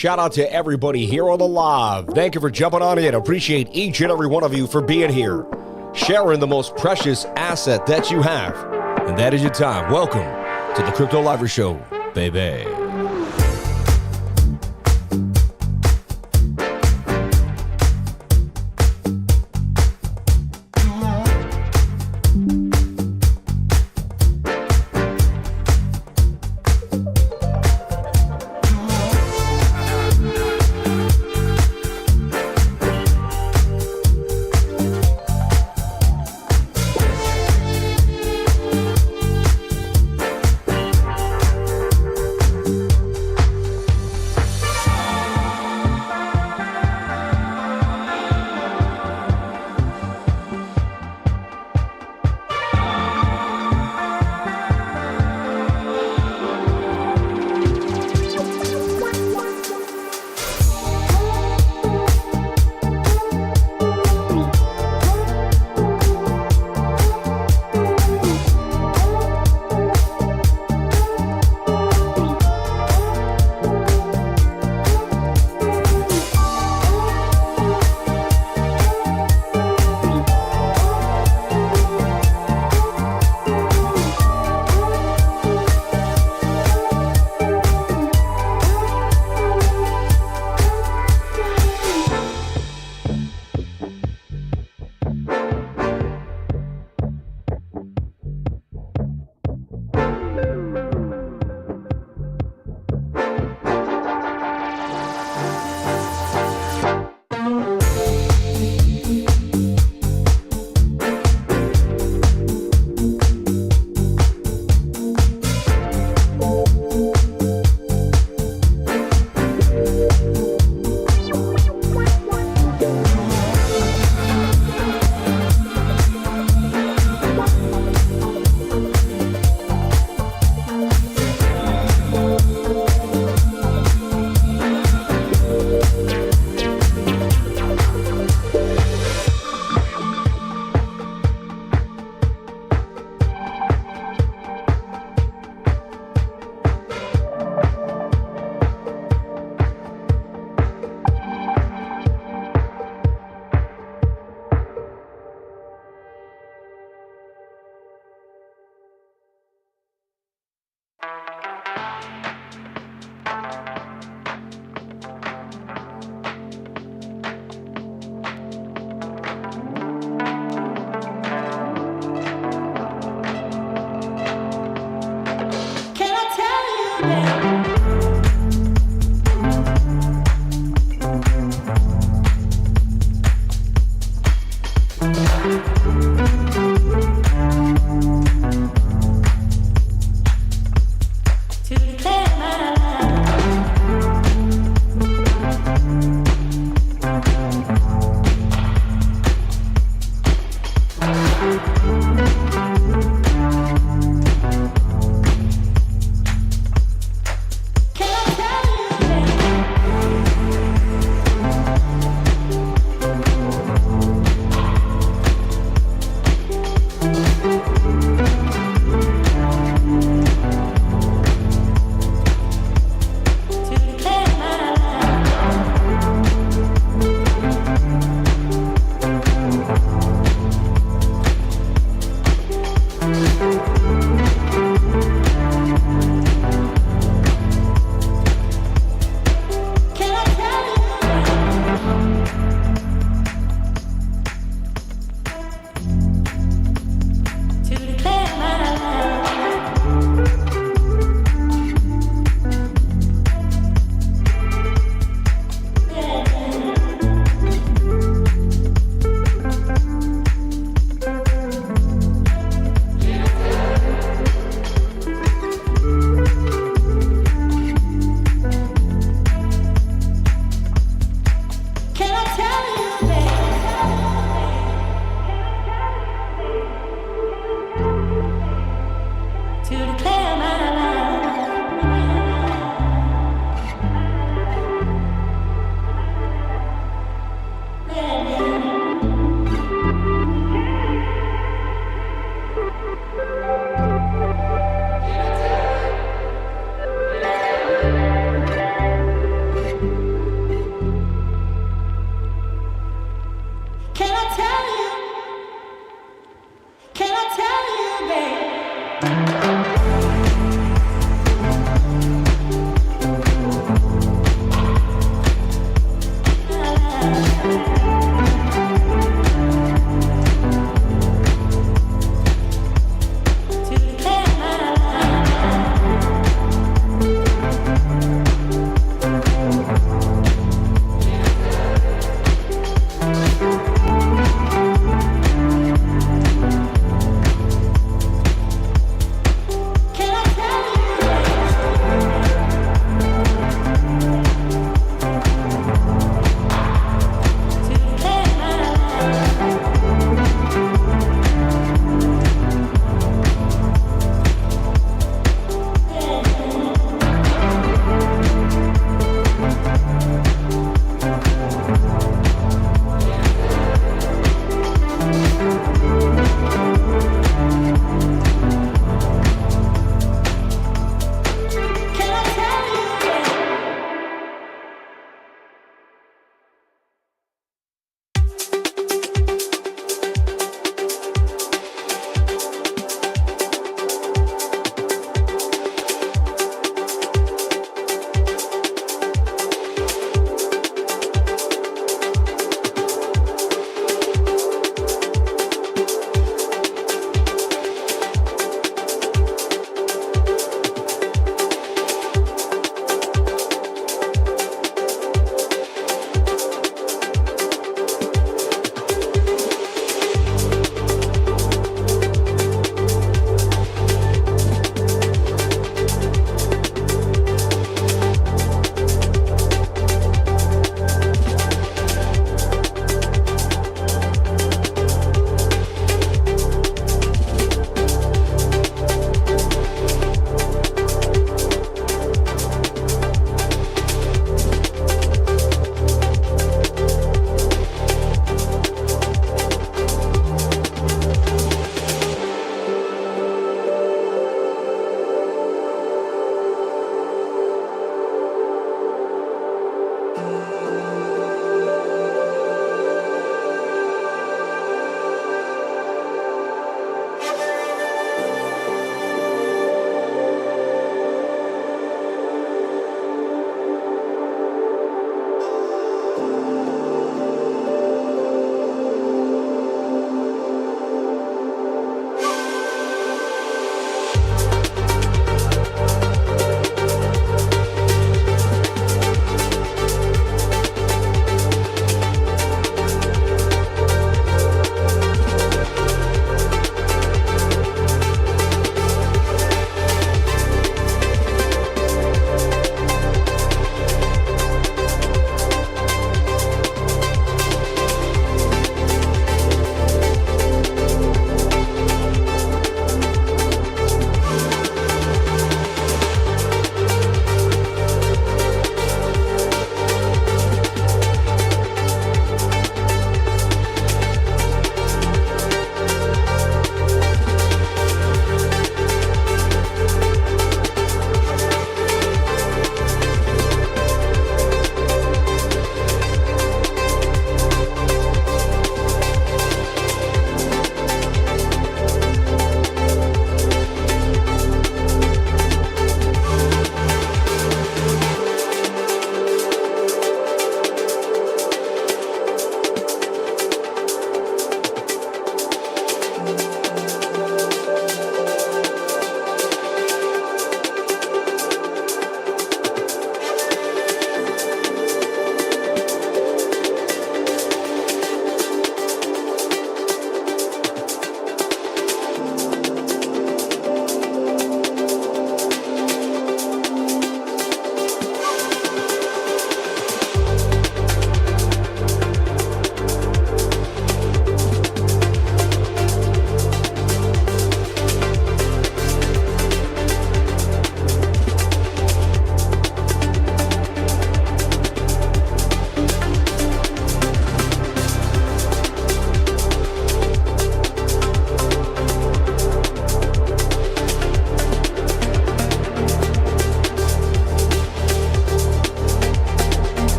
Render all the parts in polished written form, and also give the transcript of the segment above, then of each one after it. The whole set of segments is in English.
shout out to everybody here on the live. Thank you for jumping on in. Appreciate each and every one of you for being here, sharing the most precious asset that you have, and that is your time. Welcome to the Crypto Live Show, baby.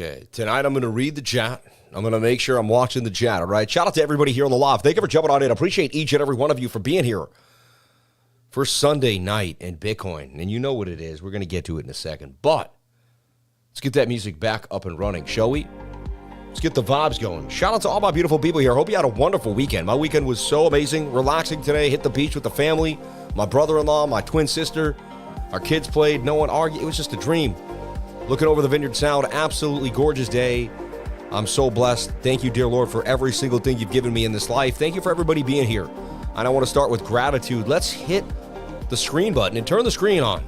Okay, tonight I'm going to read the chat. I'm going to make sure I'm watching the chat, all right? Shout out to everybody here on the live. Thank you for jumping on in. I appreciate each and every one of you for being here for Sunday night in Bitcoin. And you know what it is. We're going to get to it in a second. But let's get that music back up and running, shall we? Let's get the vibes going. Shout out to all my beautiful people here. Hope you had a wonderful weekend. My weekend was so amazing. Relaxing today. Hit the beach with the family. My brother-in-law, my twin sister. Our kids played. No one argued. It was just a dream. Looking over the Vineyard Sound, absolutely gorgeous day. I'm so blessed. Thank you, dear Lord, for every single thing you've given me in this life. Thank you for everybody being here. And I want to start with gratitude. Let's hit the screen button and turn the screen on.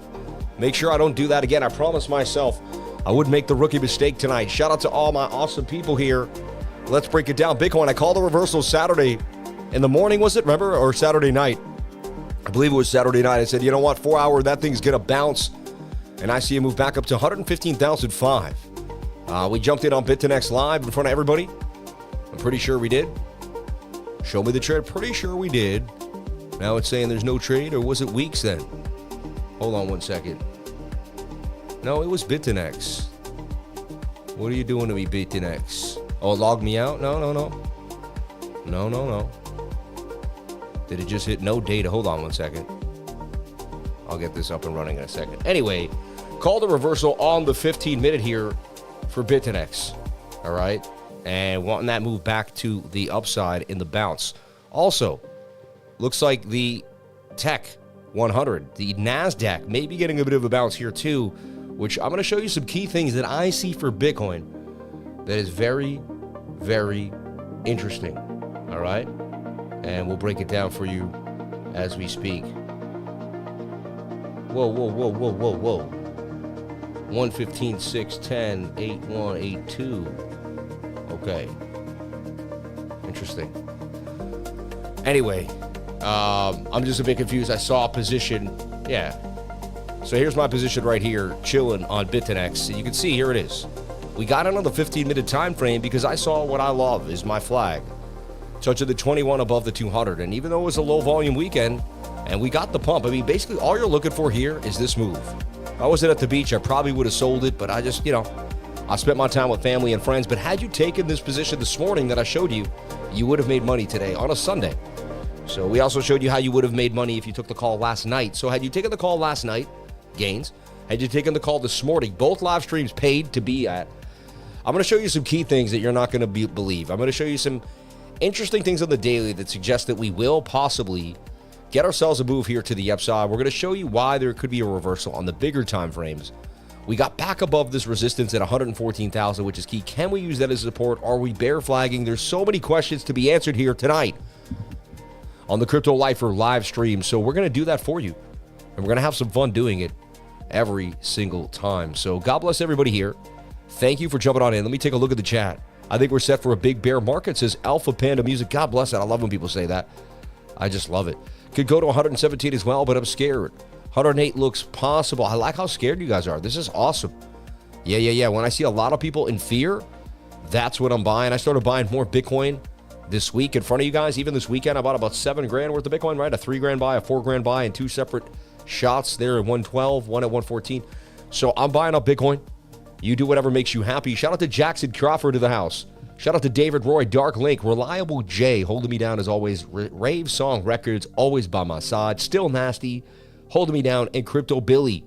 Make sure I don't do that again. I promised myself I wouldn't make the rookie mistake tonight. Shout out to all my awesome people here. Let's break it down. Bitcoin, I called the reversal Saturday in the morning, was it? Remember? Or Saturday night? I believe it was Saturday night. I said, you know what? 4 hour, that thing's going to bounce. And I see it move back up to 115,005. We jumped in on BitTinex live in front of everybody. I'm pretty sure we did. Show me the trade. Pretty sure we did. Now it's saying there's no trade, or was it weeks then? Hold on one second. No, it was BitTinex. What are you doing to me, BitTinex? Oh, it logged me out? No. No. Did it just hit no data? Hold on one second. I'll get this up and running in a second. Anyway, call the reversal on the 15-minute here for BitTinex. All right? And wanting that move back to the upside in the bounce. Also, looks like the Tech 100, the NASDAQ, may be getting a bit of a bounce here too, which I'm going to show you some key things that I see for Bitcoin that is very, very interesting. All right? And we'll break it down for you as we speak. Whoa. 115, 610, 8182. Okay. Interesting. Anyway, I'm just a bit confused. I saw a position. Yeah. So here's my position right here, chilling on BitTinex. And you can see, here it is. We got it on the 15-minute time frame because I saw what I love is my flag. Touching the 21 above the 200. And even though it was a low-volume weekend, and we got the pump, I mean, basically all you're looking for here is this move. If I wasn't at the beach, I probably would have sold it, but I just, I spent my time with family and friends. But had you taken this position this morning that I showed you, you would have made money today on a Sunday. So we also showed you how you would have made money if you took the call last night. So had you taken the call last night, gains. Had you taken the call this morning, both live streams paid to be at. I'm going to show you some key things that you're not going to believe. I'm going to show you some interesting things on the daily that suggest that we will possibly get ourselves a move here to the upside. We're going to show you why there could be a reversal on the bigger time frames. We got back above this resistance at 114,000, which is key. Can we use that as support? Are we bear flagging? There's so many questions to be answered here tonight on the Crypto Lifer live stream. So we're going to do that for you, and we're going to have some fun doing it every single time. So God bless everybody here. Thank you for jumping on in. Let me take a look at the chat. I think we're set for a big bear market, says Alpha Panda Music. God bless that. I love when people say that. I just love it. Could go to 117 as well, but I'm scared. 108 looks possible. I like how scared you guys are. This is awesome. Yeah. When I see a lot of people in fear, that's what I'm buying. I started buying more Bitcoin this week in front of you guys. Even this weekend, I bought about $7,000 worth of Bitcoin, right? A $3,000 buy, a $4,000 buy, and two separate shots there at 112, one at 114. So I'm buying up Bitcoin. You do whatever makes you happy. Shout out to Jackson Crawford to the house. Shout out to David Roy, Dark Link, Reliable J, holding me down as always. Rave Song Records, always by my side. Still Nasty, holding me down. And Crypto Billy.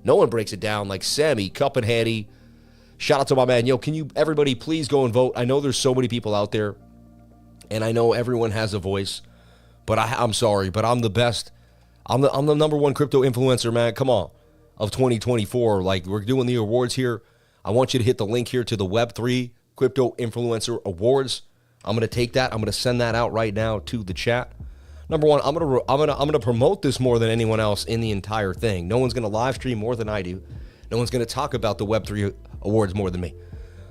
No one breaks it down like Sammy, Cup and Hattie. Shout out to my man. Yo, can you, everybody, please go and vote? I know there's so many people out there, and I know everyone has a voice, but I'm sorry, but I'm the best. I'm the number one crypto influencer, man. Come on. Of 2024. Like, we're doing the awards here. I want you to hit the link here to the Web3 Crypto Influencer Awards. I'm going to take that. I'm going to send that out right now to the chat. Number one, I'm going to promote this more than anyone else in the entire thing. No one's going to live stream more than I do. No one's going to talk about the Web3 Awards more than me.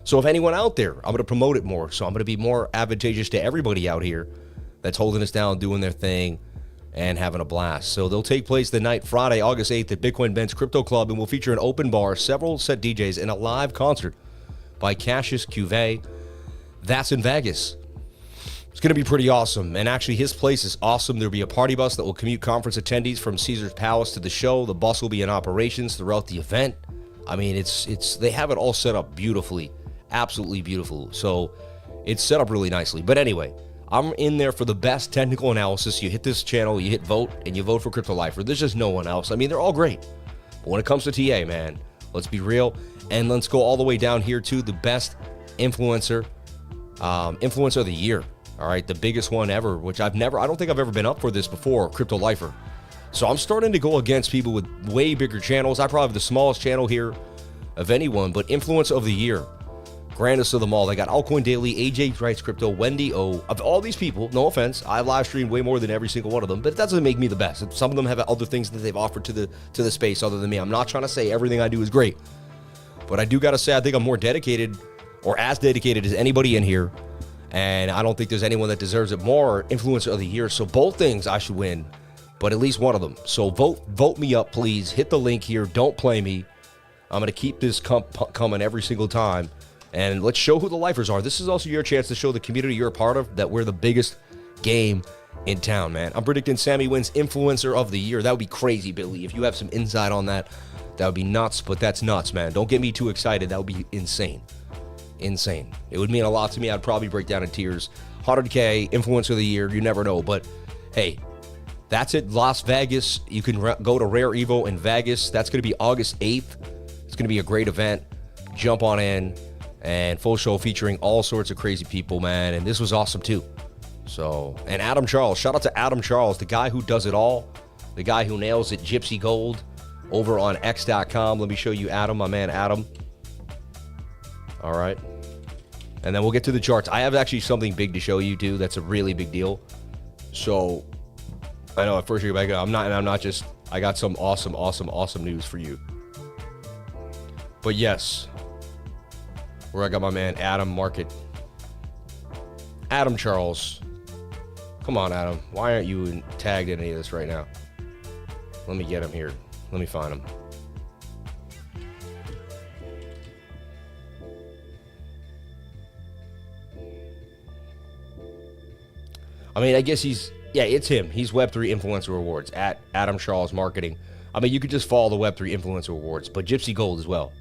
So if anyone out there, I'm going to promote it more. So I'm going to be more advantageous to everybody out here that's holding us down, doing their thing, and having a blast. So they'll take place the night, Friday, August 8th at Bitcoin Ben's Crypto Club, and will feature an open bar, several set DJs, and a live concert by Cassius Cuvée. That's in Vegas. It's going to be pretty awesome. And actually, his place is awesome. There'll be a party bus that will commute conference attendees from Caesar's Palace to the show. The bus will be in operations throughout the event. I mean, they have it all set up beautifully, absolutely beautiful. So it's set up really nicely. But anyway, I'm in there for the best technical analysis. You hit this channel, you hit vote, and you vote for Crypto Lifer. There's just no one else. I mean, they're all great. But when it comes to TA, man, let's be real. And let's go all the way down here to the best influencer of the year. All right, the biggest one ever, which I don't think I've ever been up for this before, Crypto Lifer. So I'm starting to go against people with way bigger channels. I probably have the smallest channel here of anyone, but influencer of the year. Grandest of them all. They got Altcoin Daily, AJ Writes Crypto, Wendy O. Of all these people, no offense, I live stream way more than every single one of them, but that doesn't make me the best. Some of them have other things that they've offered to the space other than me. I'm not trying to say everything I do is great, but I do got to say I think I'm more dedicated, or as dedicated as anybody in here, and I don't think there's anyone that deserves it more. Influencer of the year. So both things I should win, but at least one of them. So vote me up, please. Hit the link here. Don't play me. I'm going to keep this coming every single time. And let's show who the lifers are. This is also your chance to show the community you're a part of that we're the biggest game in town, man. I'm predicting Sammy wins Influencer of the Year. That would be crazy, Billy. If you have some insight on that, that would be nuts. But that's nuts, man. Don't get me too excited. That would be insane. Insane. It would mean a lot to me. I'd probably break down in tears. 100K, Influencer of the Year. You never know. But, hey, that's it. Las Vegas. You can go to Rare Evo in Vegas. That's going to be August 8th. It's going to be a great event. Jump on in. And full show featuring all sorts of crazy people, man. And this was awesome, too. So, and Adam Charles. Shout out to Adam Charles, the guy who does it all. The guy who nails it, Gypsy Gold, over on X.com. Let me show you Adam, my man Adam. All right. And then we'll get to the charts. I have actually something big to show you, too. That's a really big deal. So, I know at first you're like, I'm not just, I got some awesome news for you. But yes, where I got my man Adam Market. Adam Charles. Come on, Adam. Why aren't you tagged in any of this right now? Let me get him here. Let me find him. I mean, I guess it's him. He's Web3 Influencer Awards at Adam Charles Marketing. I mean, you could just follow the Web3 Influencer Awards, but Gypsy Gold as well.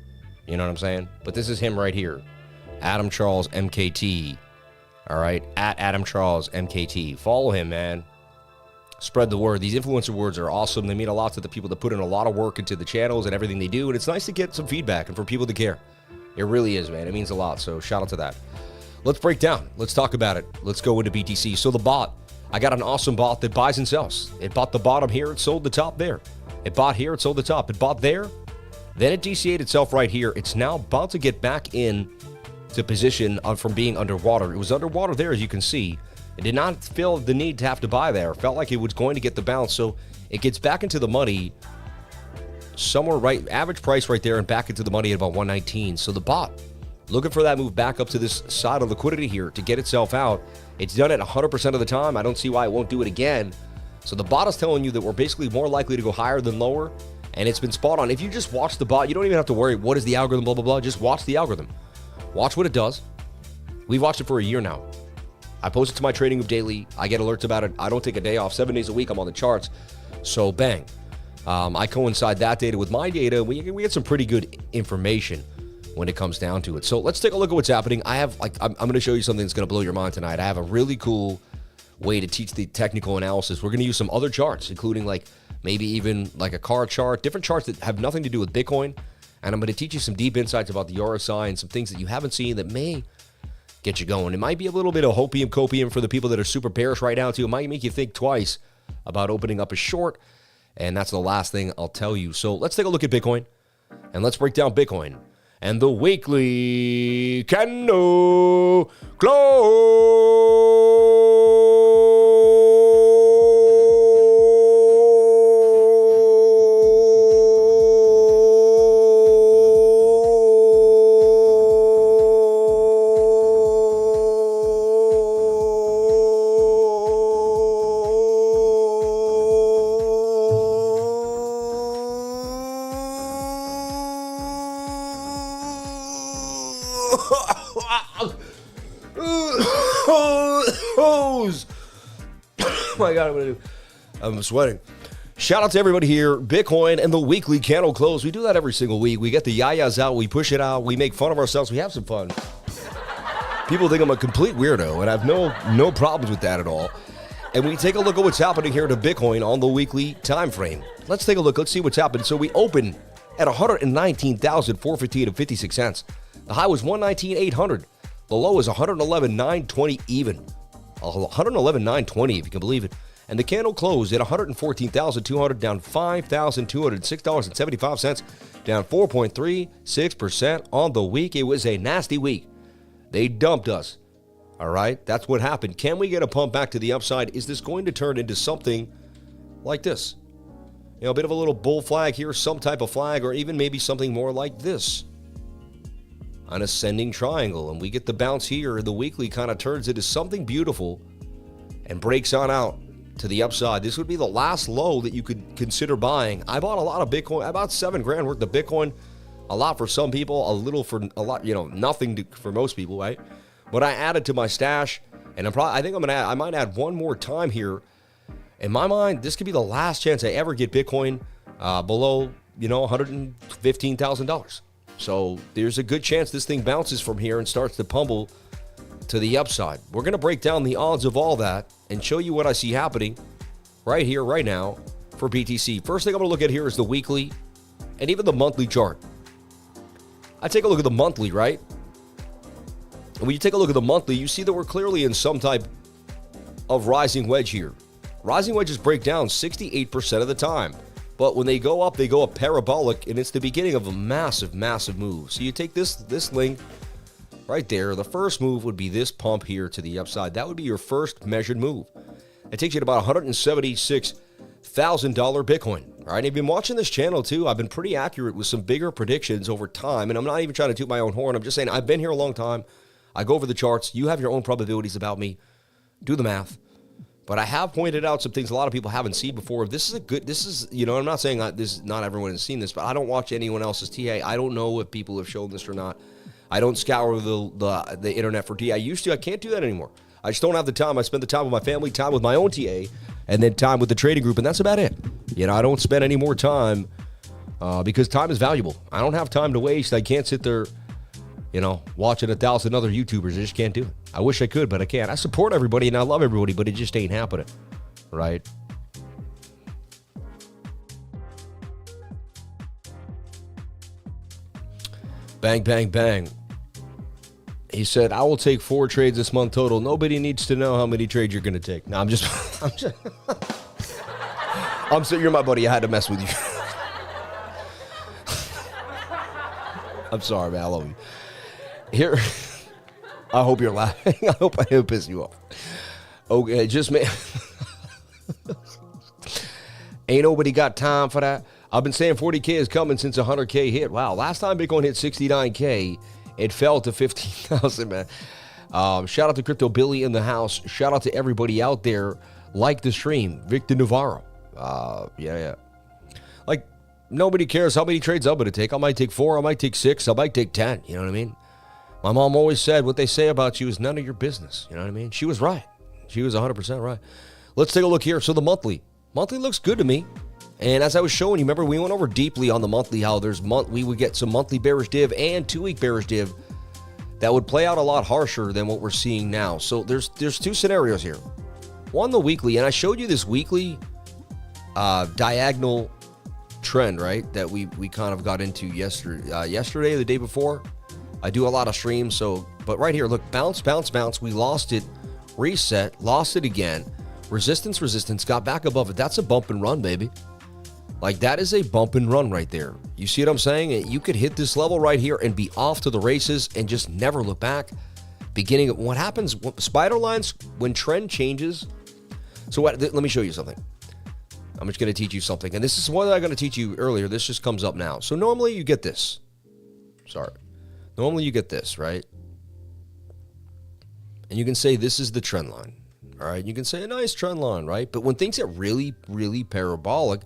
You know what I'm saying? But this is him right here. Adam Charles MKT. All right? At Adam Charles MKT. Follow him, man. Spread the word. These influencer awards are awesome. They mean a lot to the people that put in a lot of work into the channels and everything they do. And it's nice to get some feedback and for people to care. It really is, man. It means a lot. So shout out to that. Let's break down. Let's talk about it. Let's go into BTC. So the bot. I got an awesome bot that buys and sells. It bought the bottom here. It sold the top there. It bought here. It sold the top. It bought there. Then it DCA'd itself right here. It's now about to get back in to position from being underwater. It was underwater there, as you can see. It did not feel the need to have to buy there. It felt like it was going to get the bounce. So it gets back into the money somewhere right, average price right there, and back into the money at about 119. So the bot, looking for that move back up to this side of liquidity here to get itself out. It's done it 100% of the time. I don't see why it won't do it again. So the bot is telling you that we're basically more likely to go higher than lower. And it's been spot on. If you just watch the bot, you don't even have to worry, what is the algorithm, blah, blah, blah. Just watch the algorithm. Watch what it does. We've watched it for a year now. I post it to my Trading Group daily. I get alerts about it. I don't take a day off. 7 days a week, I'm on the charts. So bang. I coincide that data with my data. We get some pretty good information when it comes down to it. So let's take a look at what's happening. I'm going to show you something that's going to blow your mind tonight. I have a really cool way to teach the technical analysis. We're going to use some other charts, including maybe even a car chart, different charts that have nothing to do with Bitcoin. And I'm going to teach you some deep insights about the RSI and some things that you haven't seen that may get you going. It might be a little bit of hopium copium for the people that are super bearish right now too. It might make you think twice about opening up a short. And that's the last thing I'll tell you. So let's take a look at Bitcoin and let's break down Bitcoin and the weekly candle Oh my God, I'm sweating. Shout out to everybody here. Bitcoin and the weekly candle close. We do that every single week. We get the yayas out. We push it out. We make fun of ourselves. We have some fun. People think I'm a complete weirdo, and I have no problems with that at all. And we take a look at what's happening here to Bitcoin on the weekly time frame. Let's take a look. Let's see what's happened. So we open at 119,415 and 56 cents. The high was 119,800. The low is 111,920 even. 111,920 if you can believe it. And the candle closed at 114,200, down $5,206.75, down 4.36% on the week. It was a nasty week. They dumped us. All right, that's what happened. Can we get a pump back to the upside? Is this going to turn into something like this? You know, a bit of a little bull flag here, some type of flag, or even maybe something more like this. An ascending triangle, and we get the bounce here. The weekly kind of turns into something beautiful and breaks on out to the upside. This would be the last low that you could consider buying. I bought a lot of Bitcoin, about $7,000 worth of Bitcoin. A lot for some people, a little for a lot, you know, nothing for most people, right? But I added to my stash, and I might add one more time here. In my mind, this could be the last chance I ever get Bitcoin below, $115,000. So there's a good chance this thing bounces from here and starts to pummel to the upside. We're going to break down the odds of all that and show you what I see happening right here, right now for BTC. First thing I'm going to look at here is the weekly and even the monthly chart. I take a look at the monthly, right? And when you take a look at the monthly, you see that we're clearly in some type of rising wedge here. Rising wedges break down 68% of the time. But when they go up parabolic, and it's the beginning of a massive, massive move. So you take this link right there. The first move would be this pump here to the upside. That would be your first measured move. It takes you to about $176,000 Bitcoin. All right, you've been watching this channel too. I've been pretty accurate with some bigger predictions over time, and I'm not even trying to toot my own horn. I'm just saying I've been here a long time. I go over the charts. You have your own probabilities about me. Do the math. But I have pointed out some things a lot of people haven't seen before. I'm not saying not everyone has seen this, but I don't watch anyone else's TA. I don't know if people have shown this or not. I don't scour the internet for TA. I used to. I can't do that anymore. I just don't have the time. I spend the time with my family, time with my own TA, and then time with the trading group, and that's about it. I don't spend any more time because time is valuable. I don't have time to waste. I can't sit there, watching 1,000 other YouTubers. I just can't do it. I wish I could, but I can't. I support everybody and I love everybody, but it just ain't happening, right? Bang, bang, bang. He said, I will take 4 trades this month total. Nobody needs to know how many trades you're going to take. No, I'm saying you're my buddy. I had to mess with you. I'm sorry, man. I love you. Here, I hope you're laughing. I hope I didn't piss you off. Okay, just man. Ain't nobody got time for that. I've been saying 40K is coming since 100K hit. Wow, last time Bitcoin hit 69K, it fell to 15,000, man. Shout out to Crypto Billy in the house. Shout out to everybody out there. Like the stream. Victor Navarro. Yeah. Like, nobody cares how many trades I'm going to take. I might take 4. I might take 6. I might take 10. You know what I mean? My mom always said, what they say about you is none of your business. You know what I mean? She was right. She was 100% right. Let's take a look here. So the monthly. Monthly looks good to me. And as I was showing you, remember, we went over deeply on the monthly how we would get some monthly bearish div and 2-week bearish div that would play out a lot harsher than what we're seeing now. So there's 2 scenarios here. One, the weekly, and I showed you this weekly diagonal trend, right, that we kind of got into yesterday or the day before. I do a lot of streams, but right here, look, bounce, bounce, bounce. We lost it, reset, lost it again. Resistance, got back above it. That's a bump and run, baby. Like, that is a bump and run right there. You see what I'm saying? You could hit this level right here and be off to the races and just never look back. What happens, spider lines, when trend changes. So let me show you something. I'm just going to teach you something. And this is what I'm going to teach you earlier. This just comes up now. So normally you get this. Normally you get this, right? And you can say this is the trend line. All right? You can say a nice trend line, right? But when things get really, really parabolic,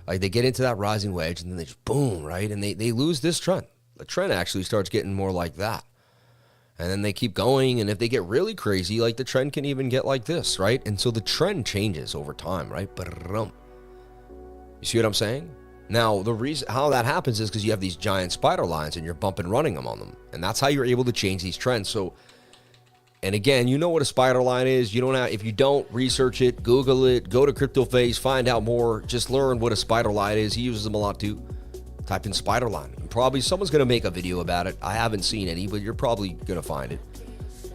like they get into that rising wedge and then they just boom, right? And they lose this trend. The trend actually starts getting more like that. And then they keep going, and if they get really crazy, like the trend can even get like this, right? And so the trend changes over time, right? You see what I'm saying? Now, the reason how that happens is because you have these giant spider lines and you're bumping running them on them. And that's how you're able to change these trends. So, and again, you know what a spider line is. You don't have, if you don't research it, Google it, go to CryptoFace, find out more. Just learn what a spider line is. He uses them a lot too. Type in spider line. Probably someone's going to make a video about it. I haven't seen any, but you're probably going to find it.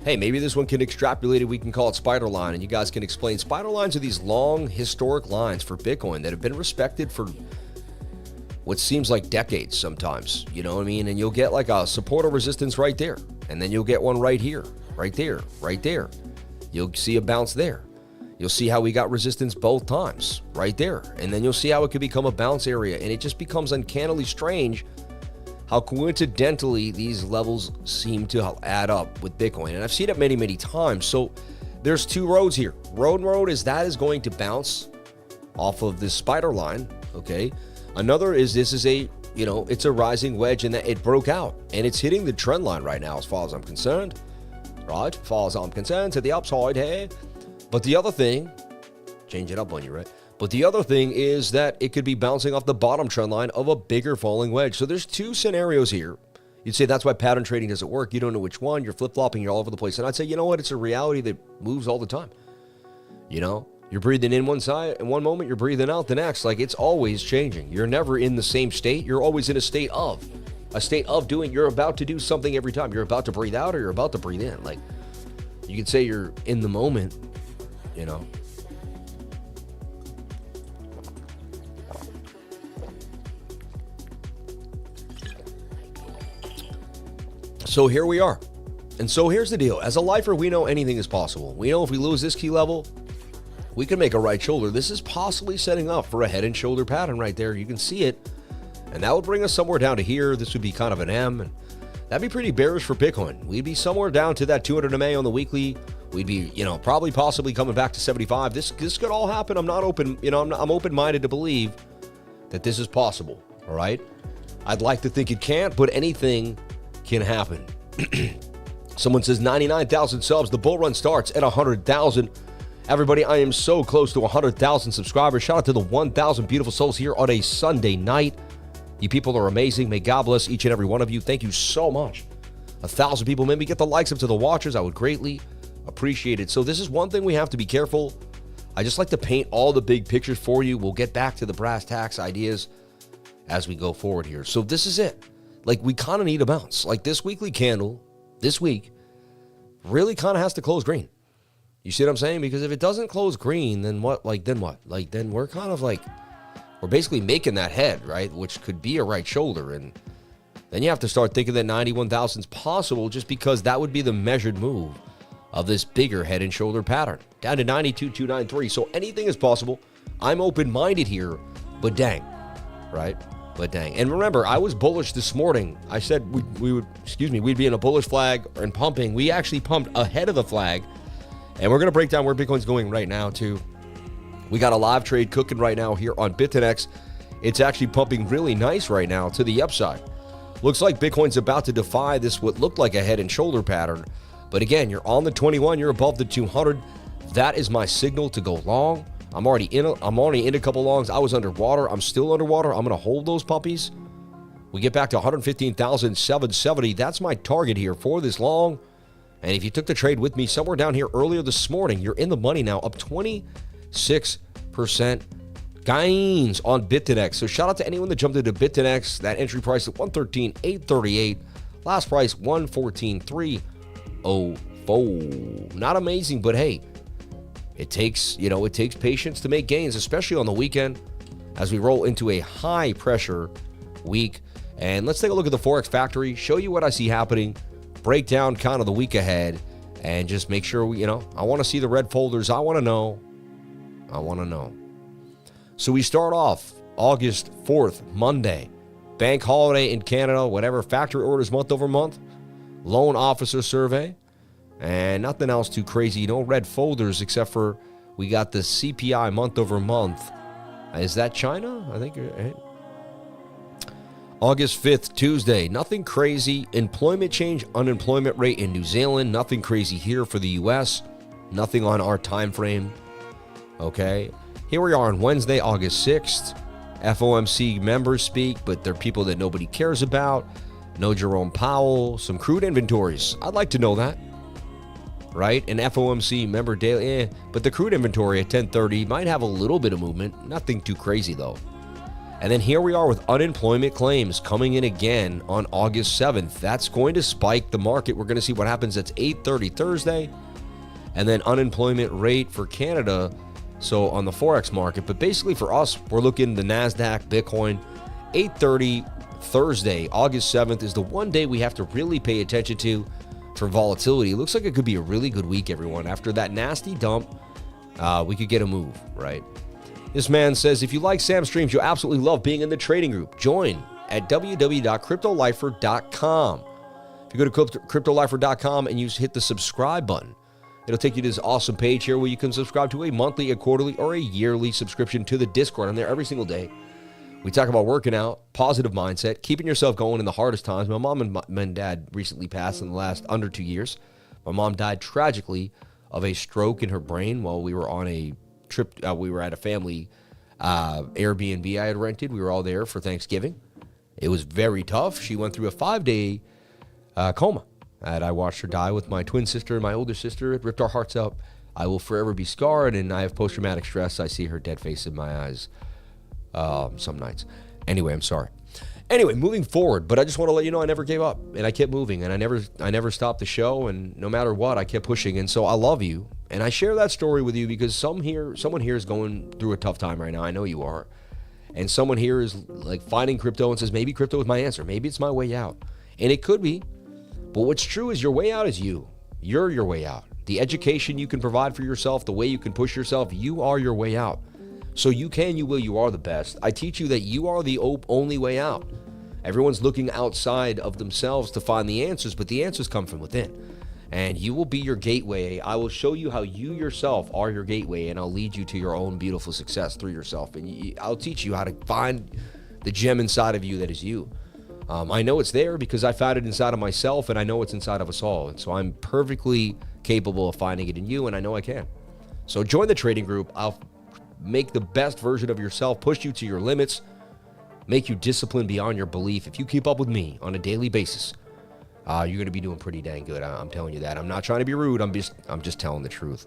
Hey, maybe this one can extrapolate it. We can call it spider line, and you guys can explain. Spider lines are these long historic lines for Bitcoin that have been respected for what seems like decades sometimes. You know what I mean? And you'll get like a support or resistance right there. And then you'll get one right here, right there, right there. You'll see a bounce there. You'll see how we got resistance both times, right there. And then you'll see how it could become a bounce area. And it just becomes uncannily strange how coincidentally these levels seem to add up with Bitcoin. And I've seen it many, many times. So there's two roads here. Road is that is going to bounce off of this spider line, okay? Another is this is a, you know, it's a rising wedge and that it broke out. And it's hitting the trend line right now as far as I'm concerned, right? As far as I'm concerned, to the upside here. But the other thing, change it up on you, right? But the other thing is that it could be bouncing off the bottom trend line of a bigger falling wedge. So there's two scenarios here. You'd say that's why pattern trading doesn't work. You don't know which one. You're flip-flopping. You're all over the place. And I'd say, you know what? It's a reality that moves all the time. You know, you're breathing in one side, and one moment you're breathing out the next. Like, it's always changing. You're never in the same state. You're always in a state of doing. You're about to do something every time. You're about to breathe out or you're about to breathe in. Like, you could say you're in the moment, you know. So here we are. And so here's the deal. As a lifer, we know anything is possible. We know if we lose this key level, we can make a right shoulder. This is possibly setting up for a head and shoulder pattern right there. You can see it. And that would bring us somewhere down to here. This would be kind of an M. And that'd be pretty bearish for Bitcoin. We'd be somewhere down to that 200 MA on the weekly. We'd be, you know, probably possibly coming back to 75. This could all happen. I'm not open, you know, I'm open-minded to believe that this is possible. All right. I'd like to think it can't, but anything can happen. Someone says 99,000 subs. The bull run starts at 100,000. Everybody, I am so close to 100,000 subscribers. Shout out to the 1,000 beautiful souls here on a Sunday night. You people are amazing. May God bless each and every one of you. Thank you so much. 1,000 people. Maybe get the likes up to the watchers. I would greatly appreciate it. So this is one thing we have to be careful. I just like to paint all the big pictures for you. We'll get back to the brass tacks ideas as we go forward here. So this is it. Like, we kind of need a bounce. Like, this weekly candle, this week, really kind of has to close green. You see what I'm saying? Because if it doesn't close green, then what? Like, then what? Like, then we're kind of like, we're basically making that head, right? Which could be a right shoulder. And then you have to start thinking that 91,000 is possible just because that would be the measured move of this bigger head and shoulder pattern. Down to 92,293. So anything is possible. I'm open-minded here, but dang, right? But dang. And remember, I was bullish this morning. I said we'd be in a bullish flag and pumping. We actually pumped ahead of the flag. And we're going to break down where Bitcoin's going right now, too. We got a live trade cooking right now here on BitTineX. It's actually pumping really nice right now to the upside. Looks like Bitcoin's about to defy this what looked like a head and shoulder pattern. But again, you're on the 21, you're above the 200. That is my signal to go long. I'm already in a couple longs. I was underwater. I'm still underwater. I'm going to hold those puppies. We get back to 115,770. That's my target here for this long. And if you took the trade with me somewhere down here earlier this morning, you're in the money now, up 26% gains on BitTineX. So shout out to anyone that jumped into BitTineX. That entry price at 113,838. Last price 114,304. Not amazing, but hey, it takes patience to make gains, especially on the weekend as we roll into a high pressure week. And let's take a look at the Forex Factory, show you what I see happening, break down kind of the week ahead, and just make sure I want to see the red folders. I want to know. So we start off August 4th, Monday, bank holiday in Canada, whatever, factory orders month over month, loan officer survey, and nothing else too crazy. No red folders except for we got the CPI month over month. Is that China? I think. Right? August 5th, Tuesday. Nothing crazy. Employment change, unemployment rate in New Zealand. Nothing crazy here for the U.S. Nothing on our time frame. Okay. Here we are on Wednesday, August 6th. FOMC members speak, but they're people that nobody cares about. No Jerome Powell, some crude inventories. I'd like to know that, right? An FOMC member daily, but the crude inventory at 10:30 might have a little bit of movement. Nothing too crazy, though. And then here we are with unemployment claims coming in again on August 7th. That's going to spike the market. We're going to see what happens. That's 8:30 Thursday. And then unemployment rate for Canada, so on the Forex market. But basically for us, we're looking the NASDAQ, Bitcoin, 8:30 Thursday, August 7th is the one day we have to really pay attention to for volatility. It looks like it could be a really good week, everyone. After that nasty dump, we could get a move, right? This man says, if you like Sam's streams, you'll absolutely love being in the trading group. Join at www.cryptolifer.com. If you go to cryptolifer.com and you hit the subscribe button, it'll take you to this awesome page here where you can subscribe to a monthly, a quarterly, or a yearly subscription to the Discord. I'm there every single day. We talk about working out, positive mindset, keeping yourself going in the hardest times. My mom and dad recently passed in the last under 2 years. My mom died tragically of a stroke in her brain while we were on a trip. We were at a family Airbnb I had rented. We were all there for Thanksgiving. It was very tough. She went through a 5-day coma. And I watched her die with my twin sister and my older sister. It ripped our hearts out. I will forever be scarred, and I have post-traumatic stress. I see her dead face in my eyes some nights. Anyway, I'm sorry. Anyway, moving forward, but I just want to let you know I never gave up, and I kept moving, and I never stopped the show, and no matter what, I kept pushing, and so I love you, and I share that story with you because someone here is going through a tough time right now. I know you are, and someone here is like finding crypto and says, maybe crypto is my answer. Maybe it's my way out, and it could be, but what's true is your way out is you. You're your way out. The education you can provide for yourself, the way you can push yourself, you are your way out. So you can, you will, you are the best. I teach you that you are the only way out. Everyone's looking outside of themselves to find the answers, but the answers come from within. And you will be your gateway. I will show you how you yourself are your gateway, and I'll lead you to your own beautiful success through yourself. And I'll teach you how to find the gem inside of you that is you. I know it's there because I found it inside of myself, and I know it's inside of us all. And so I'm perfectly capable of finding it in you, and I know I can. So join the trading group. I'll make the best version of yourself, push you to your limits, make you disciplined beyond your belief. If you keep up with me on a daily basis, you're going to be doing pretty dang good. I'm telling you that. I'm not trying to be rude. I'm just telling the truth.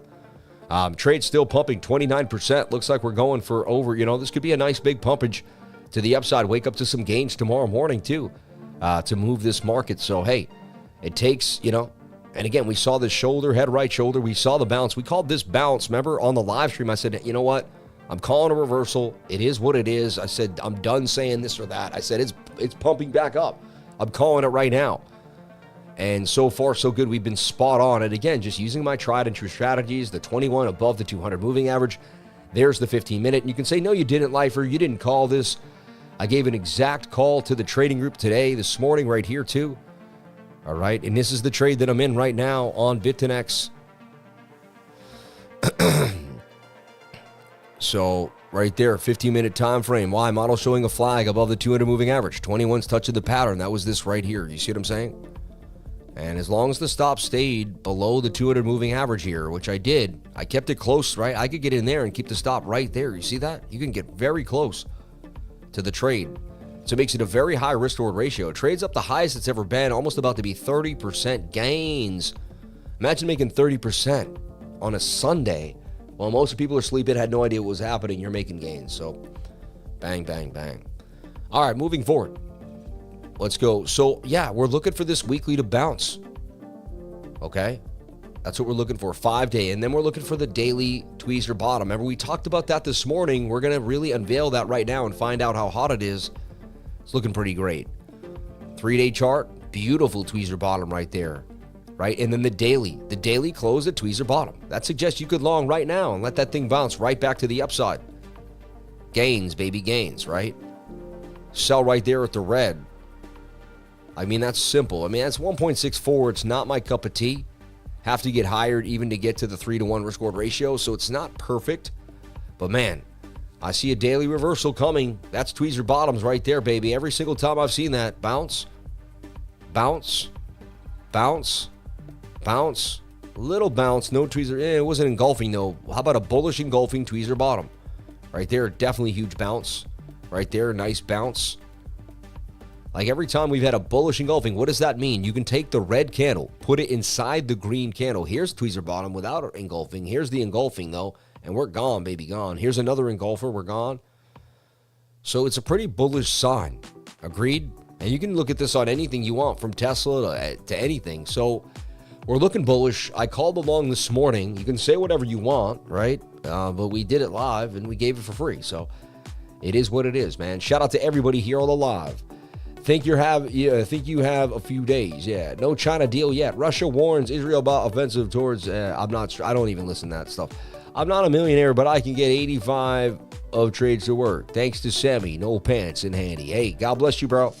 Trade still pumping 29%. Looks like we're going for over. This could be a nice big pumpage to the upside. Wake up to some gains tomorrow morning too, to move this market. So hey, it takes and again, we saw this shoulder, head right shoulder. We saw the bounce. We called this bounce. Remember on the live stream, I said, you know what? I'm calling a reversal. It is what it is. I said, I'm done saying this or that. I said, it's pumping back up. I'm calling it right now. And so far, so good. We've been spot on. And again, just using my tried and true strategies, the 21 above the 200 moving average. There's the 15-minute. And you can say, no, you didn't, Lifer. You didn't call this. I gave an exact call to the trading group this morning, right here, too. All right. And this is the trade that I'm in right now on BitTinex. So right there, 15-minute time frame. Why? Model showing a flag above the 200 moving average. 21's touching the pattern. That was this right here. You see what I'm saying? And as long as the stop stayed below the 200 moving average here, which I did, I kept it close, right? I could get in there and keep the stop right there. You see that? You can get very close to the trade. So it makes it a very high risk-reward ratio. It trades up the highest it's ever been, almost about to be 30% gains. Imagine making 30% on a Sunday. While most people are sleeping, had no idea what was happening, you're making gains. So bang, bang, bang. All right, moving forward. Let's go. So, yeah, we're looking for this weekly to bounce. Okay? That's what we're looking for, 5-day. And then we're looking for the daily tweezer bottom. Remember, we talked about that this morning. We're going to really unveil that right now and find out how hot it is. It's looking pretty great. 3-day chart, beautiful tweezer bottom right there. Right? And then the daily close at tweezer bottom. That suggests you could long right now and let that thing bounce right back to the upside. Gains, baby, gains, right? Sell right there at the red. I mean, that's simple. I mean, that's 1.64. It's not my cup of tea. Have to get higher even to get to the 3-to-1 risk-reward ratio, so it's not perfect. But man, I see a daily reversal coming. That's tweezer bottoms right there, baby. Every single time I've seen that, bounce, bounce, bounce, bounce, little bounce, no tweezer. It wasn't engulfing though. How about a bullish engulfing tweezer bottom? Right there, definitely huge bounce. right there. Nice bounce. Like every time we've had a bullish engulfing, what does that mean? You can take the red candle, put it inside the green candle. Here's tweezer bottom without engulfing. Here's the engulfing, though, and we're gone, baby, gone. Here's another engulfer. We're gone. So it's a pretty bullish sign. Agreed? And you can look at this on anything you want, from Tesla to anything. So we're looking bullish. I called along this morning. You can say whatever you want, right? But we did it live, and we gave it for free. So it is what it is, man. Shout out to everybody here on the live. Think you have a few days. Yeah, no China deal yet. Russia warns Israel about offensive towards. I'm not sure. I don't even listen to that stuff. I'm not a millionaire, but I can get 85 of trades to work. Thanks to Sammy. No pants in handy. Hey, God bless you, bro.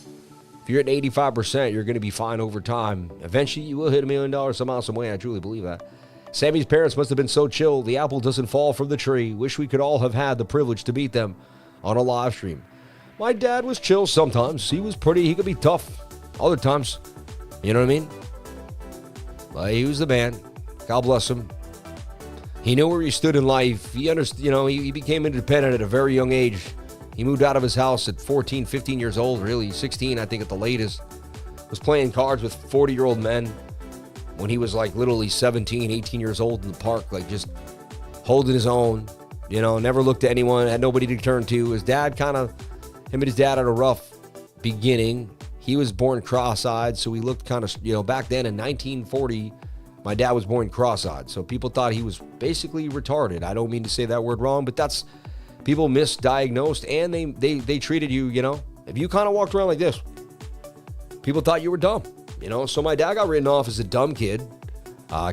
If you're at 85%, you're going to be fine over time. Eventually, you will hit $1 million somehow, some way. I truly believe that. Sammy's parents must have been so chill. The apple doesn't fall from the tree. Wish we could all have had the privilege to beat them on a live stream. My dad was chill sometimes. He could be tough other times. You know what I mean? But he was the man. God bless him. He knew where he stood in life. He understood, he became independent at a very young age. He moved out of his house at 14, 15 years old, really 16, I think at the latest. Was playing cards with 40-year-old men when he was like literally 17, 18 years old in the park, like just holding his own, never looked at anyone, had nobody to turn to. His dad him and his dad had a rough beginning. He was born cross-eyed, so he looked kind of, back then in 1940, my dad was born cross-eyed. So people thought he was basically retarded. I don't mean to say that word wrong, but that's, people misdiagnosed, and they treated you, if you kind of walked around like this, people thought you were dumb, So my dad got written off as a dumb kid.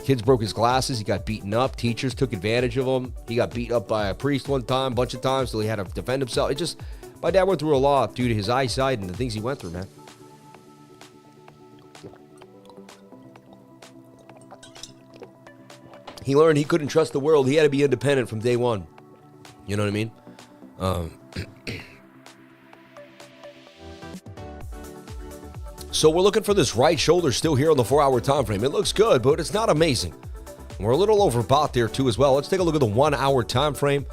Kids broke his glasses. He got beaten up. Teachers took advantage of him. He got beat up by a priest one time, a bunch of times, so he had to defend himself. My dad went through a lot due to his eyesight and the things he went through, man. He learned he couldn't trust the world. He had to be independent from day one. You know what I mean? So we're looking for this right shoulder still here on the 4-hour time frame. It looks good, but it's not amazing. We're a little overbought there too as well. Let's take a look at the 1-hour time frame.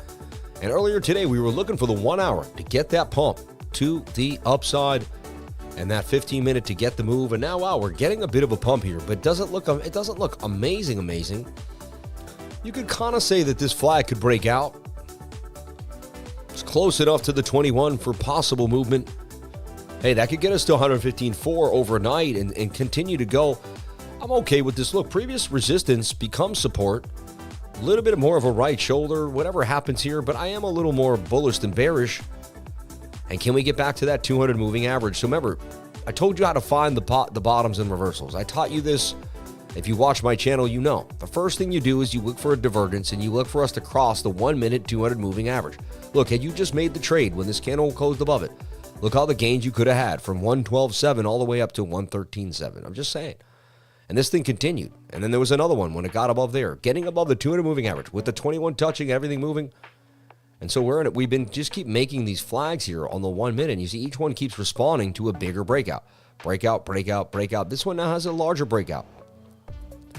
And earlier today, we were looking for the 1 hour to get that pump to the upside, and that 15-minute to get the move. And now, wow, we're getting a bit of a pump here, but it doesn't look amazing. You could kind of say that this flag could break out. It's close enough to the 21 for possible movement. Hey, that could get us to 115.4 overnight and continue to go. I'm okay with this. Look, previous resistance becomes support. A little bit more of a right shoulder, whatever happens here, but I am a little more bullish than bearish. And can we get back to that 200 moving average? So remember, I told you how to find the bottoms and reversals. I taught you this. If you watch my channel, you know. The first thing you do is you look for a divergence, and you look for us to cross the 1 minute 200 moving average. Look, had you just made the trade when this candle closed above it, look how the gains you could have had from 112.7 all the way up to 113.7. I'm just saying. And this thing continued. And then there was another one when it got above there, getting above the 200 moving average with the 21 touching, everything moving. And so we're in it. We've been just keep making these flags here on the 1 minute. And you see each one keeps responding to a bigger breakout. Breakout, breakout, breakout. This one now has a larger breakout.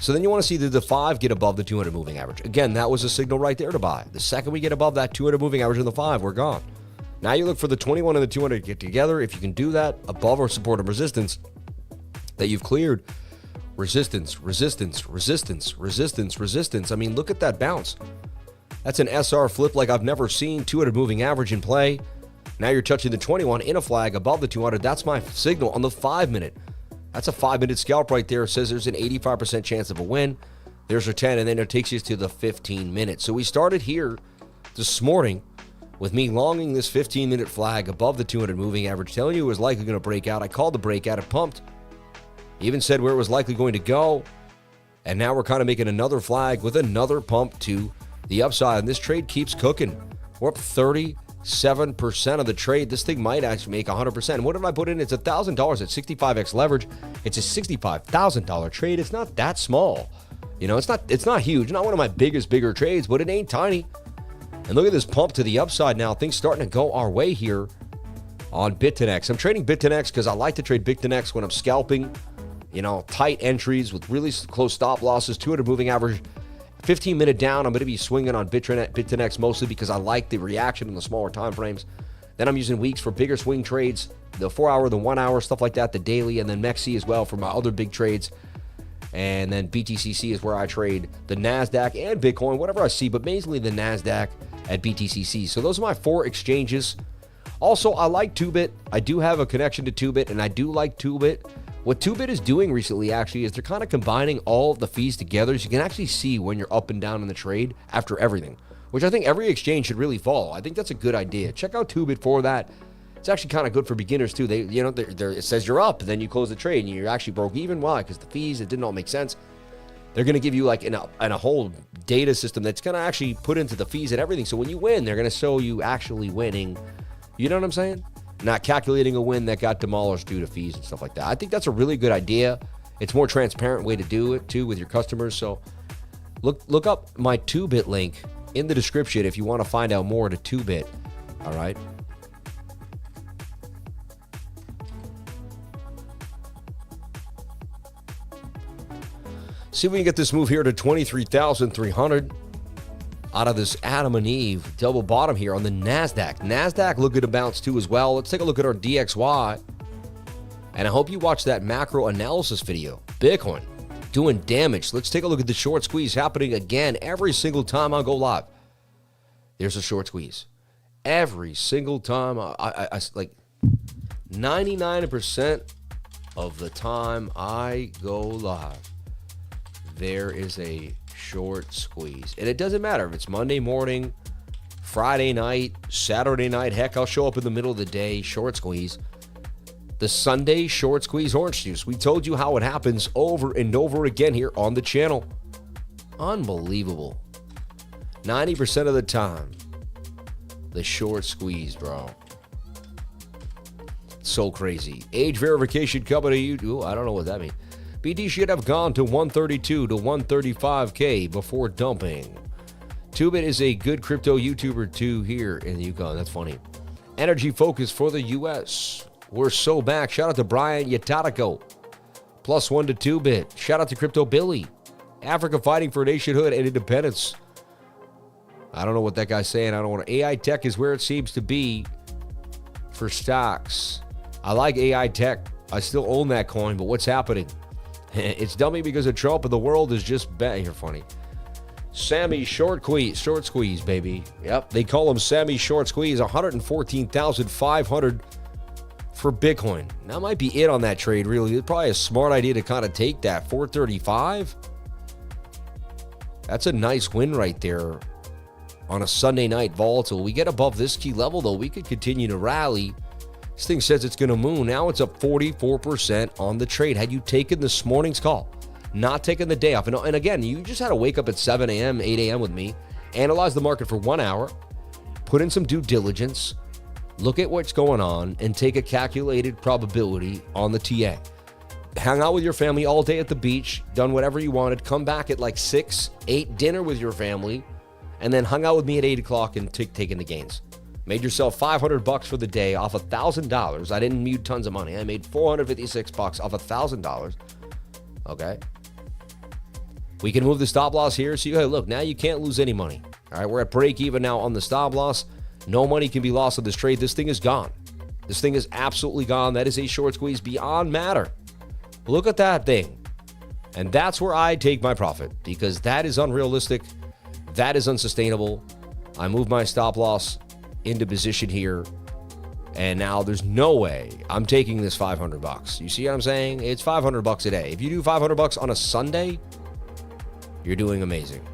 So then you want to see the 5 get above the 200 moving average. Again, that was a signal right there to buy. The second we get above that 200 moving average in the 5, we're gone. Now you look for the 21 and the 200 to get together. If you can do that above our support and resistance that you've cleared, resistance, resistance, resistance, resistance, resistance. I mean, look at that bounce. That's an SR flip like I've never seen. 200 moving average in play. Now you're touching the 21 in a flag above the 200. That's my signal on the 5 minute. That's a 5 minute scalp right there. It says there's an 85% chance of a win. There's a 10, and then it takes you to the 15 minutes. So we started here this morning with me longing this 15-minute flag above the 200 moving average, telling you it was likely going to break out. I called the breakout. It pumped. Even said where it was likely going to go. And now we're kind of making another flag with another pump to the upside. And this trade keeps cooking. We're up 37% of the trade. This thing might actually make 100%. What did I put in? It's $1,000 at 65x leverage. It's a $65,000 trade. It's not that small. It's not huge. Not one of my bigger trades, but it ain't tiny. And look at this pump to the upside now. Things starting to go our way here on BitTinex. I'm trading BitTinex because I like to trade BitTinex when I'm scalping, tight entries with really close stop losses, 200 moving average, 15-minute down. I'm going to be swinging on BitTinex mostly because I like the reaction in the smaller time frames. Then I'm using weeks for bigger swing trades, the 4 hour, the 1 hour, stuff like that, the daily, and then MEXC as well for my other big trades. And then BTCC is where I trade the NASDAQ and Bitcoin, whatever I see, but mainly the NASDAQ at BTCC. So those are my 4 exchanges. Also, I like 2Bit. I do have a connection to 2Bit, and I do like 2Bit. What 2Bit is doing recently, actually, is they're kind of combining all of the fees together, so you can actually see when you're up and down in the trade after everything, which I think every exchange should really follow. I think that's a good idea. Check out 2Bit for that. It's actually kind of good for beginners too. It says you're up, then you close the trade and you're actually broke even. Why? Because the fees, it didn't all make sense. They're going to give you like in a whole data system that's going to actually put into the fees and everything. So when you win, they're going to show you actually winning. You know what I'm saying? Not calculating a win that got demolished due to fees and stuff like that. I think that's a really good idea. It's a more transparent way to do it too with your customers. So look up my 2Bit link in the description if you want to find out more to 2Bit. All right. See if we can get this move here to 23,300 out of this Adam and Eve double bottom here on the NASDAQ. NASDAQ looking to bounce too as well. Let's take a look at our DXY. And I hope you watch that macro analysis video. Bitcoin doing damage. Let's take a look at the short squeeze happening again every single time I go live. There's a short squeeze. Every single time. I like 99% of the time I go live, there is a short squeeze. And it doesn't matter if it's Monday morning, Friday night, Saturday night. Heck, I'll show up in the middle of the day, short squeeze. The Sunday short squeeze orange juice. We told you how it happens over and over again here on the channel. Unbelievable. 90% of the time, the short squeeze, bro. So crazy. Age verification coming to you. Ooh, I don't know what that means. BD should have gone to 132 to 135K before dumping. 2Bit is a good crypto YouTuber too here in the Yukon. That's funny. Energy focus for the U.S. We're so back. Shout out to Brian Yatatiko. +1 to 2Bit. Shout out to Crypto Billy. Africa fighting for nationhood and independence. I don't know what that guy's saying. I don't want to. AI tech is where it seems to be for stocks. I like AI tech. I still own that coin, but what's happening? It's dummy because of Trump and the world is just bad. You're funny. Sammy short squeeze, baby. Yep, they call him Sammy short squeeze. 114,500 for Bitcoin. That might be it on that trade, really. It's probably a smart idea to kind of take that. 435. That's a nice win right there on a Sunday night volatile. We get above this key level, though, we could continue to rally. This thing says it's going to moon. Now it's up 44% on the trade. Had you taken this morning's call, not taken the day off, and again, you just had to wake up at 7 a.m., 8 a.m. with me, analyze the market for 1 hour, put in some due diligence, look at what's going on, and take a calculated probability on the TA. Hang out with your family all day at the beach, done whatever you wanted, come back at like 6, 8, dinner with your family, and then hung out with me at 8 o'clock and taking the gains. Made yourself $500 for the day off $1,000. I didn't mute tons of money. I made $456 off $1,000. Okay. We can move the stop loss here. So, hey, look, now you can't lose any money. All right, we're at break even now on the stop loss. No money can be lost on this trade. This thing is gone. This thing is absolutely gone. That is a short squeeze beyond matter. Look at that thing. And that's where I take my profit because that is unrealistic. That is unsustainable. I move my stop loss into position here, and now there's no way I'm taking this $500. You see what I'm saying? It's $500 a day. If you do $500 on a Sunday, you're doing amazing.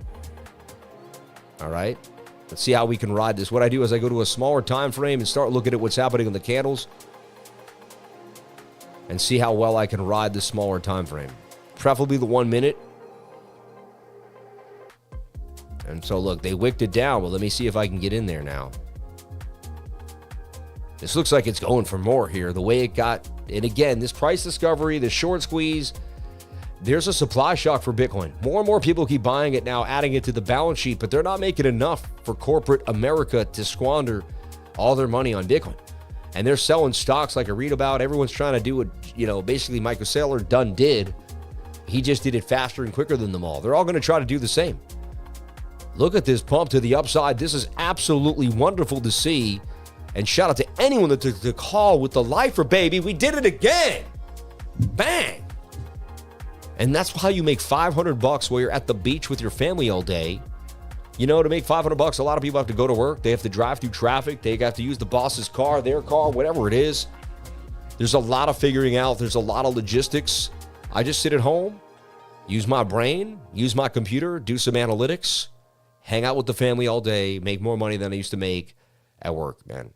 All right, let's see how we can ride this. What I do is I go to a smaller time frame and start looking at what's happening in the candles and see how well I can ride the smaller time frame, preferably the 1 minute. And so look, they wicked it down. Well, let me see if I can get in there now. This looks like it's going for more here, the way it got. And again, this price discovery, the short squeeze, there's a supply shock for Bitcoin. More and more people keep buying it now, adding it to the balance sheet, but they're not making enough for corporate America to squander all their money on Bitcoin. And they're selling stocks like I read about. Everyone's trying to do what, basically Michael Saylor done did. He just did it faster and quicker than them all. They're all going to try to do the same. Look at this pump to the upside. This is absolutely wonderful to see. And shout out to anyone that took the call with the lifer, baby. We did it again. Bang. And that's how you make $500 while you're at the beach with your family all day. You know, to make $500, a lot of people have to go to work. They have to drive through traffic. They have to use the boss's car, their car, whatever it is. There's a lot of figuring out. There's a lot of logistics. I just sit at home, use my brain, use my computer, do some analytics, hang out with the family all day, make more money than I used to make at work, man.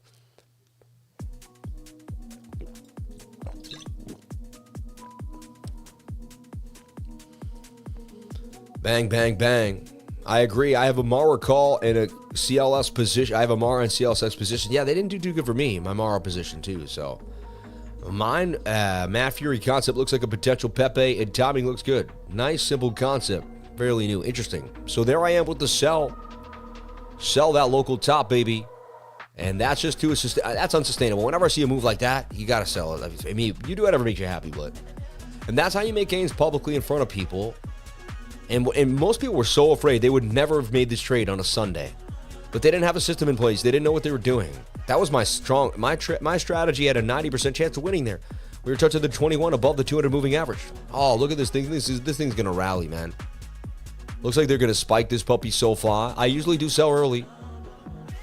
Bang, bang, bang. I agree. I have a Mara call and a CLS position. I have a Mara and CLS position. Yeah, they didn't do too good for me. My Mara position too. So mine, Matt Fury concept looks like a potential Pepe, and timing looks good. Nice, simple concept. Fairly new. Interesting. So there I am with the sell. Sell that local top, baby. And that's just that's unsustainable. Whenever I see a move like that, you got to sell it. I mean, you do whatever makes you happy, but. And that's how you make gains publicly in front of people. And most people were so afraid they would never have made this trade on a Sunday. But they didn't have a system in place. They didn't know what they were doing. That was my strategy had a 90% chance of winning there. We were touching the 21 above the 200 moving average. Oh, look at this thing. This thing's going to rally, man. Looks like they're going to spike this puppy so far. I usually do sell early.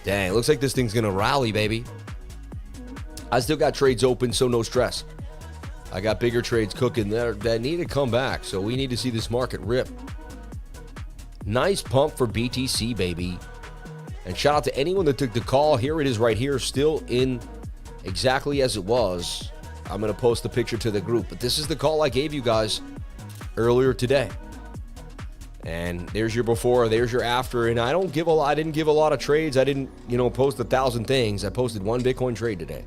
Dang, looks like this thing's going to rally, baby. I still got trades open, so no stress. I got bigger trades cooking there that need to come back, so we need to see this market rip. Nice pump for BTC, baby. And shout out to anyone that took the call. Here it is right here, still in exactly as it was. I'm going to post the picture to the group, but this is the call I gave you guys earlier today. And there's your before, there's your after, and I didn't give a lot of trades. I didn't, post 1,000 things. I posted one Bitcoin trade today.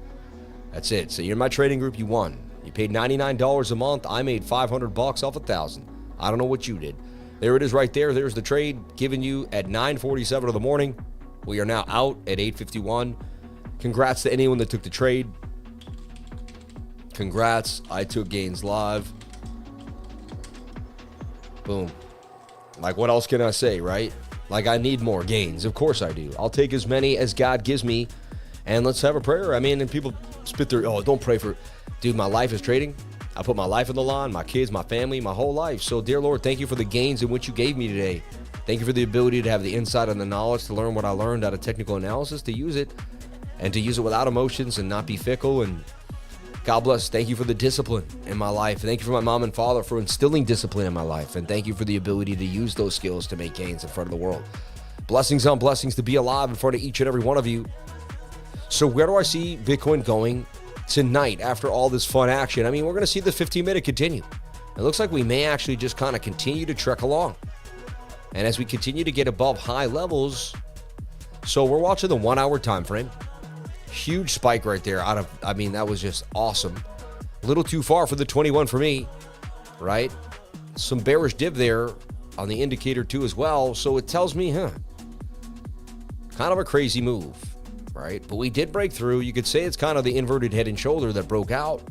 That's it. So you're in my trading group, you won. You paid $99 a month. I made $500 off 1,000. I don't know what you did. There it is right there. There's the trade given you at 9:47 in the morning. We are now out at 8:51. Congrats to anyone that took the trade. Congrats. I took gains live. Boom. Like, what else can I say, right? Like, I need more gains. Of course I do. I'll take as many as God gives me. And let's have a prayer. I mean, and people spit their, don't pray for, dude, my life is trading. I put my life on the line, my kids, my family, my whole life. So, dear Lord, thank you for the gains in which you gave me today. Thank you for the ability to have the insight and the knowledge to learn what I learned out of technical analysis, to use it, and to use it without emotions and not be fickle. And God bless. Thank you for the discipline in my life. Thank you for my mom and father for instilling discipline in my life. And thank you for the ability to use those skills to make gains in front of the world. Blessings on blessings to be alive in front of each and every one of you. So where do I see Bitcoin going tonight after all this fun action? I mean, we're going to see the 15-minute continue. It looks like we may actually just kind of continue to trek along. And as we continue to get above high levels, so we're watching the 1 hour time frame. Huge spike right there that was just awesome. A little too far for the 21 for me, right? Some bearish dip there on the indicator too as well. So it tells me, kind of a crazy move, right? But we did break through. You could say it's kind of the inverted head and shoulder that broke out.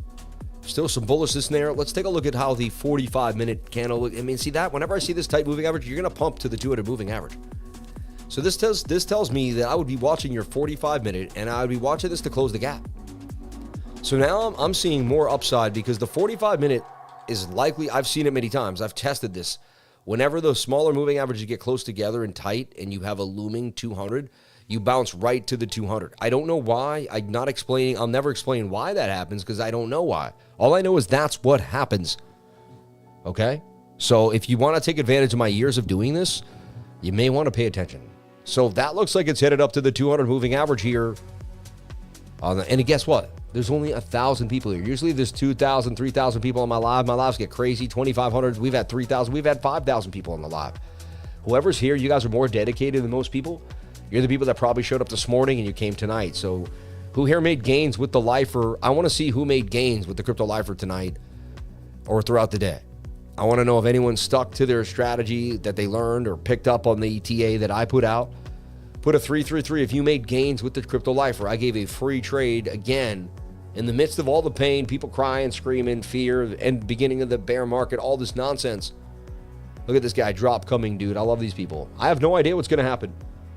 Still some bullishness in there. Let's take a look at how the 45-minute candle, see that? Whenever I see this tight moving average, you're going to pump to the 200 moving average. So this tells me that I would be watching your 45-minute, and I would be watching this to close the gap. So now I'm seeing more upside because the 45-minute is likely, I've seen it many times. I've tested this. Whenever those smaller moving averages get close together and tight and you have a looming 200, you bounce right to the 200. I don't know why. I'll never explain why that happens because I don't know why. All I know is that's what happens. Okay? So if you want to take advantage of my years of doing this, you may want to pay attention. So that looks like it's headed up to the 200 moving average here. And guess what? There's only 1,000 people here. Usually there's 2,000, 3,000 people on my live. My lives get crazy. 2,500. We've had 3,000. We've had 5,000 people on the live. Whoever's here, you guys are more dedicated than most people. You're the people that probably showed up this morning and you came tonight. So who here made gains with the lifer? I want to see who made gains with the crypto lifer tonight or throughout the day. I want to know if anyone stuck to their strategy that they learned or picked up on the ETA that I put out. Put a 333 if you made gains with the crypto lifer. I gave a free trade again in the midst of all the pain, people crying, screaming, fear, and beginning of the bear market, all this nonsense. Look at this guy, drop coming, dude. I love these people. I have no idea what's going to happen.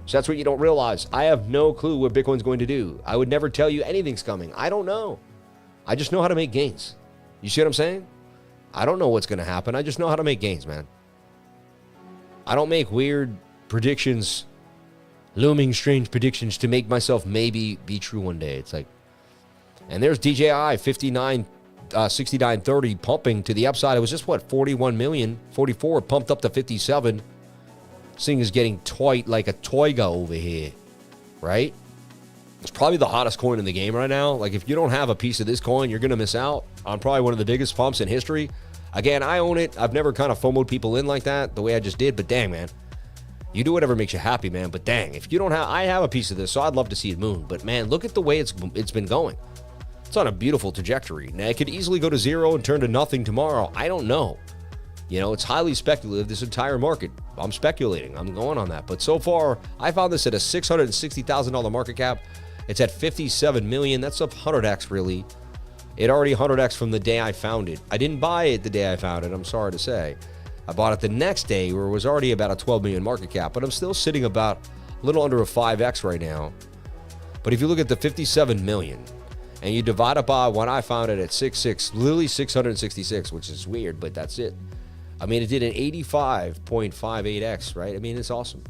So that's what you don't realize. I have no clue what Bitcoin's going to do. I would never tell you anything's coming. I don't know. I just know how to make gains. You see what I'm saying? I don't know what's going to happen. I just know how to make gains, man. I don't make weird predictions, looming strange predictions to make myself maybe be true one day. It's like, and there's DJI 6930 pumping to the upside. It was just what, 41 million, 44 pumped up to 57. This thing is getting toy like a toiga over here, right? It's probably the hottest coin in the game right now. Like, if you don't have a piece of this coin, you're going to miss out on probably one of the biggest pumps in history. Again, I own it. I've never kind of FOMO'd people in like that the way I just did, but dang, man. You do whatever makes you happy, man. But dang, if you don't have, I have a piece of this, so I'd love to see it moon. But man, look at the way it's been going. It's on a beautiful trajectory. Now, it could easily go to zero and turn to nothing tomorrow. I don't know. You know, it's highly speculative, this entire market. I'm speculating. I'm going on that. But so far, I found this at a $660,000 market cap. It's at 57 million. That's up 100x, really. It already 100x from the day I found it. I didn't buy it the day I found it, I'm sorry to say. I bought it the next day where it was already about a 12 million market cap, but I'm still sitting about a little under a 5x right now. But if you look at the 57 million and you divide it by when I found it at 66, literally 666, which is weird, but that's it. I mean, it did an 85.58x, right? I mean, it's awesome.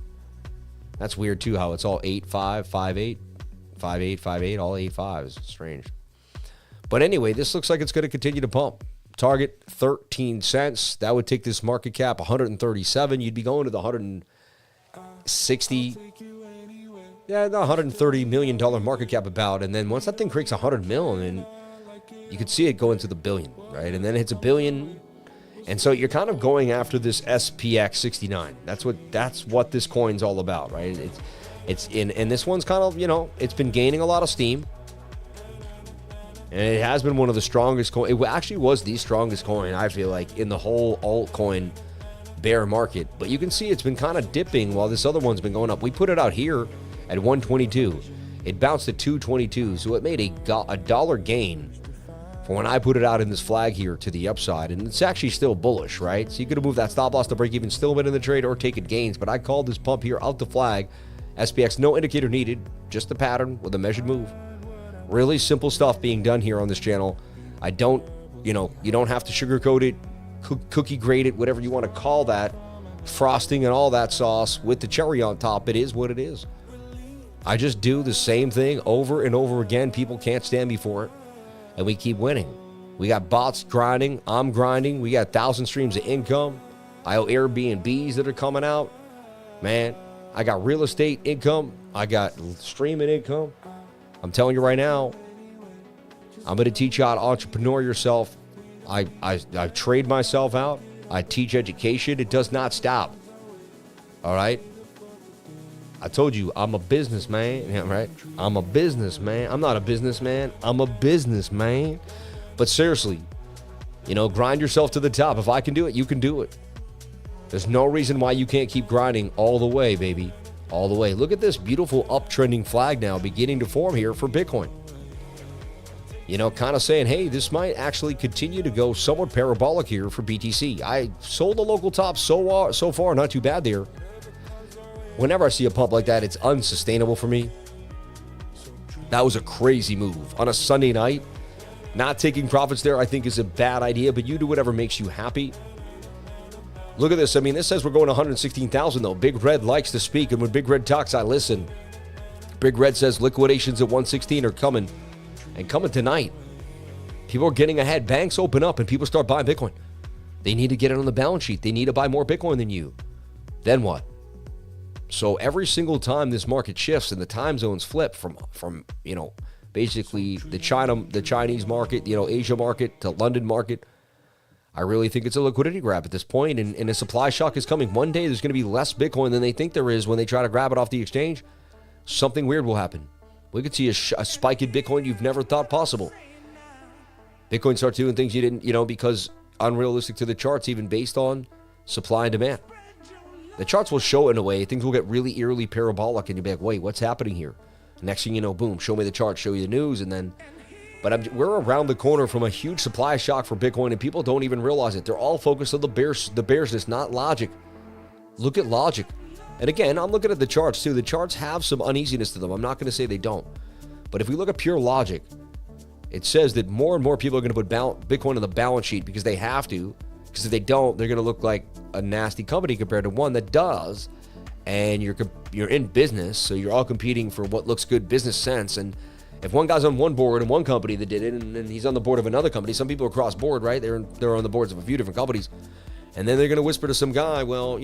That's weird too, how it's all 8.5, 5.8, 5.8, 5.8, all 8.5s. It's strange. But anyway, this looks like it's going to continue to pump. Target 13 cents. That would take this market cap 137. You'd be going to the 160, the $130 million market cap about. And then once that thing creates 100 mil, and you could see it go into the billion, right? And then it hits a billion. And so you're kind of going after this SPX 69. That's what this coin's all about, right? And this one's kind of, you know, it's been gaining a lot of steam. And it has been one of the strongest coins. It actually was the strongest coin, I feel like, in the whole altcoin bear market. But you can see it's been kind of dipping while this other one's been going up. We put it out here at 122. It bounced to 222, so it made a dollar gain for when I put it out in this flag here to the upside. And it's actually still bullish, right? So you could have moved that stop loss to break even, still win in the trade, or taken gains. But I called this pump here out the flag. SPX, no indicator needed, just the pattern with a measured move. Really simple stuff being done here on this channel. I don't, you know, you don't have to sugarcoat it, cookie grade it, whatever you want to call that, frosting and all that sauce with the cherry on top. It is what it is. I just do the same thing over and over again. People can't stand me for it, and we keep winning. We got bots grinding. I'm grinding. We got 1,000 streams of income. I owe Airbnbs that are coming out. Man, I got real estate income. I got streaming income. I'm telling you right now, I'm going to teach you how to entrepreneur yourself. I trade myself out. I teach education. It does not stop. All right? I told you, I'm a businessman. Yeah, right? I'm a businessman. I'm not a businessman. I'm a businessman. But seriously, you know, grind yourself to the top. If I can do it, you can do it. There's no reason why you can't keep grinding all the way, baby. All the way. Look at this beautiful uptrending flag now beginning to form here for Bitcoin. You know, kind of saying, hey, this might actually continue to go somewhat parabolic here for BTC. I sold the local top so far, not too bad there. Whenever I see a pump like that, it's unsustainable for me. That was a crazy move. On a Sunday night, not taking profits there, I think, is a bad idea, but you do whatever makes you happy. Look at this. I mean, this says we're going to 116,000, though. Big Red likes to speak, and when Big Red talks, I listen. Big Red says liquidations at 116 are coming, and coming tonight. People are getting ahead. Banks open up, and people start buying Bitcoin. They need to get it on the balance sheet. They need to buy more Bitcoin than you. Then what? So every single time this market shifts and the time zones flip from you know, basically the Chinese market, you know, Asia market to London market, I really think it's a liquidity grab at this point, and a supply shock is coming. One day there's going to be less Bitcoin than they think there is when they try to grab it off the exchange. Something weird will happen. We could see a spike in Bitcoin you've never thought possible. Bitcoin starts doing things you didn't, you know, because unrealistic to the charts, even based on supply and demand. The charts will show in a way. Things will get really eerily parabolic, and you'll be like, wait, what's happening here? Next thing you know, boom, show me the chart, show you the news, and then... But we're around the corner from a huge supply shock for Bitcoin, and people don't even realize it. They're all focused on the bearishness, not logic. Look at logic. And again, I'm looking at the charts too. The charts have some uneasiness to them. I'm not going to say they don't. But if we look at pure logic, it says that more and more people are going to put Bitcoin on the balance sheet because they have to. Because if they don't, they're going to look like a nasty company compared to one that does. And you're in business, so you're all competing for what looks good business sense. And if one guy's on one board in one company that did it, and he's on the board of another company, some people are cross board, right? They're on the boards of a few different companies. And then they're going to whisper to some guy, well,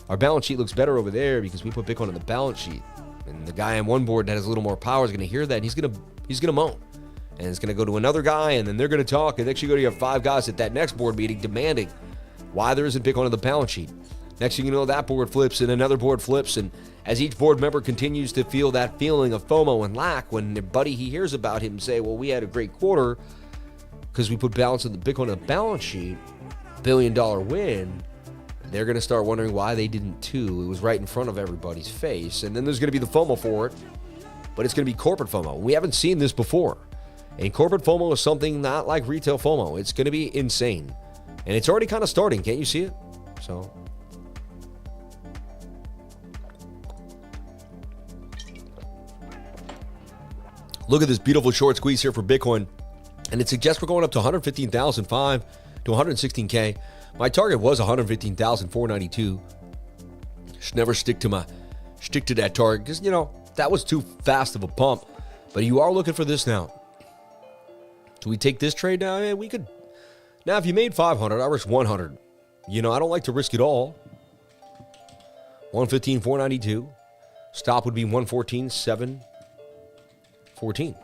our balance sheet looks better over there because we put Bitcoin on the balance sheet. And the guy on one board that has a little more power is going to hear that, and he's going to moan. And it's going to go to another guy, and then they're going to talk, and next you go to your 5 guys at that next board meeting demanding why there isn't Bitcoin on the balance sheet. Next thing you know, that board flips, and another board flips, and as each board member continues to feel that feeling of FOMO and lack, when their buddy he hears about him say, well, we had a great quarter because we put balance of the Bitcoin on the balance sheet, $1 billion win, they're going to start wondering why they didn't too. It was right in front of everybody's face. And then there's going to be the FOMO for it, but it's going to be corporate FOMO. We haven't seen this before. And corporate FOMO is something not like retail FOMO. It's going to be insane. And it's already kind of starting. Can't you see it? So look at this beautiful short squeeze here for Bitcoin. And it suggests we're going up to 115,005 to 116K. My target was 115,492. Should never stick to that target because, that was too fast of a pump. But you are looking for this now. Do we take this trade now? Yeah, we could. Now, if you made 500, I risk 100. I don't like to risk it all. 115,492. Stop would be 114,714.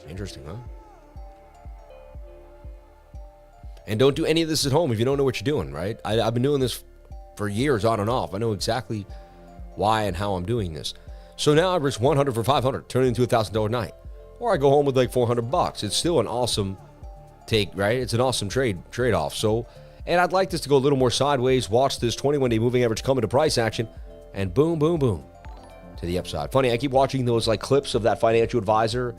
Interesting, huh? And don't do any of this at home if you don't know what you're doing, right? I've been doing this for years on and off. I know exactly why and how I'm doing this. So now I risk 100 for 500, turn it into $1,000 night. Or I go home with like $400. It's still an awesome take, right? It's an awesome trade-off. So, and I'd like this to go a little more sideways. Watch this 21-day moving average come into price action, and boom, boom, boom to the upside. Funny, I keep watching those like clips of that financial advisor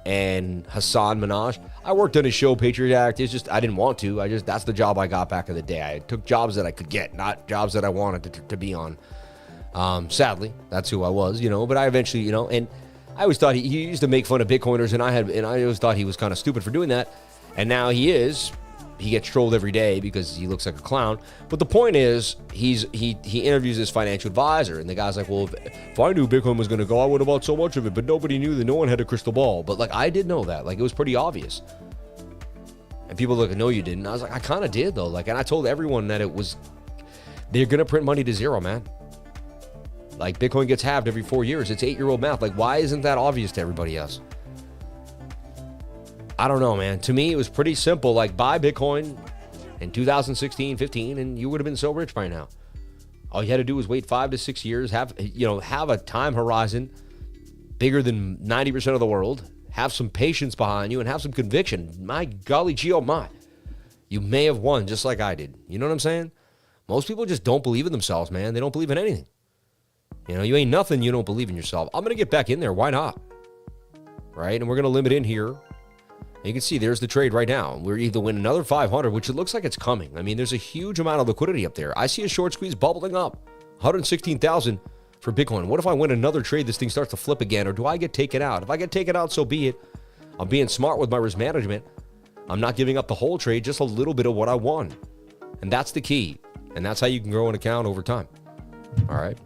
and Hassan Minaj. I worked on his show, Patriot Act. It's just, I didn't want to. That's the job I got back in the day. I took jobs that I could get, not jobs that I wanted to be on. Sadly, that's who I was, but I eventually, and I always thought he used to make fun of Bitcoiners, and I always thought he was kind of stupid for doing that. And now he gets trolled every day because he looks like a clown. But the point is, he interviews this financial advisor, and the guy's like, well, if I knew Bitcoin was going to go, I would have bought so much of it. But nobody knew that no one had a crystal ball. But like, I did know that. Like, it was pretty obvious. And people look, no, you didn't. I was like, I kind of did though. Like, and I told everyone that they're going to print money to zero, man. Like, Bitcoin gets halved every 4 years. It's 8-year-old math. Like, why isn't that obvious to everybody else? I don't know, man. To me, it was pretty simple. Like, buy Bitcoin in 2016, 15, and you would have been so rich by now. All you had to do was wait 5 to 6 years, have a time horizon bigger than 90% of the world, have some patience behind you, and have some conviction. My golly gee, oh my. You may have won just like I did. You know what I'm saying? Most people just don't believe in themselves, man. They don't believe in anything. You ain't nothing, you don't believe in yourself. I'm going to get back in there. Why not? Right? And we're going to limit in here. And you can see there's the trade right now. We're either win another 500, which it looks like it's coming. I mean, there's a huge amount of liquidity up there. I see a short squeeze bubbling up. 116,000 for Bitcoin. What if I win another trade, this thing starts to flip again, or do I get taken out? If I get taken out, so be it. I'm being smart with my risk management. I'm not giving up the whole trade, just a little bit of what I won. And that's the key. And that's how you can grow an account over time. All right.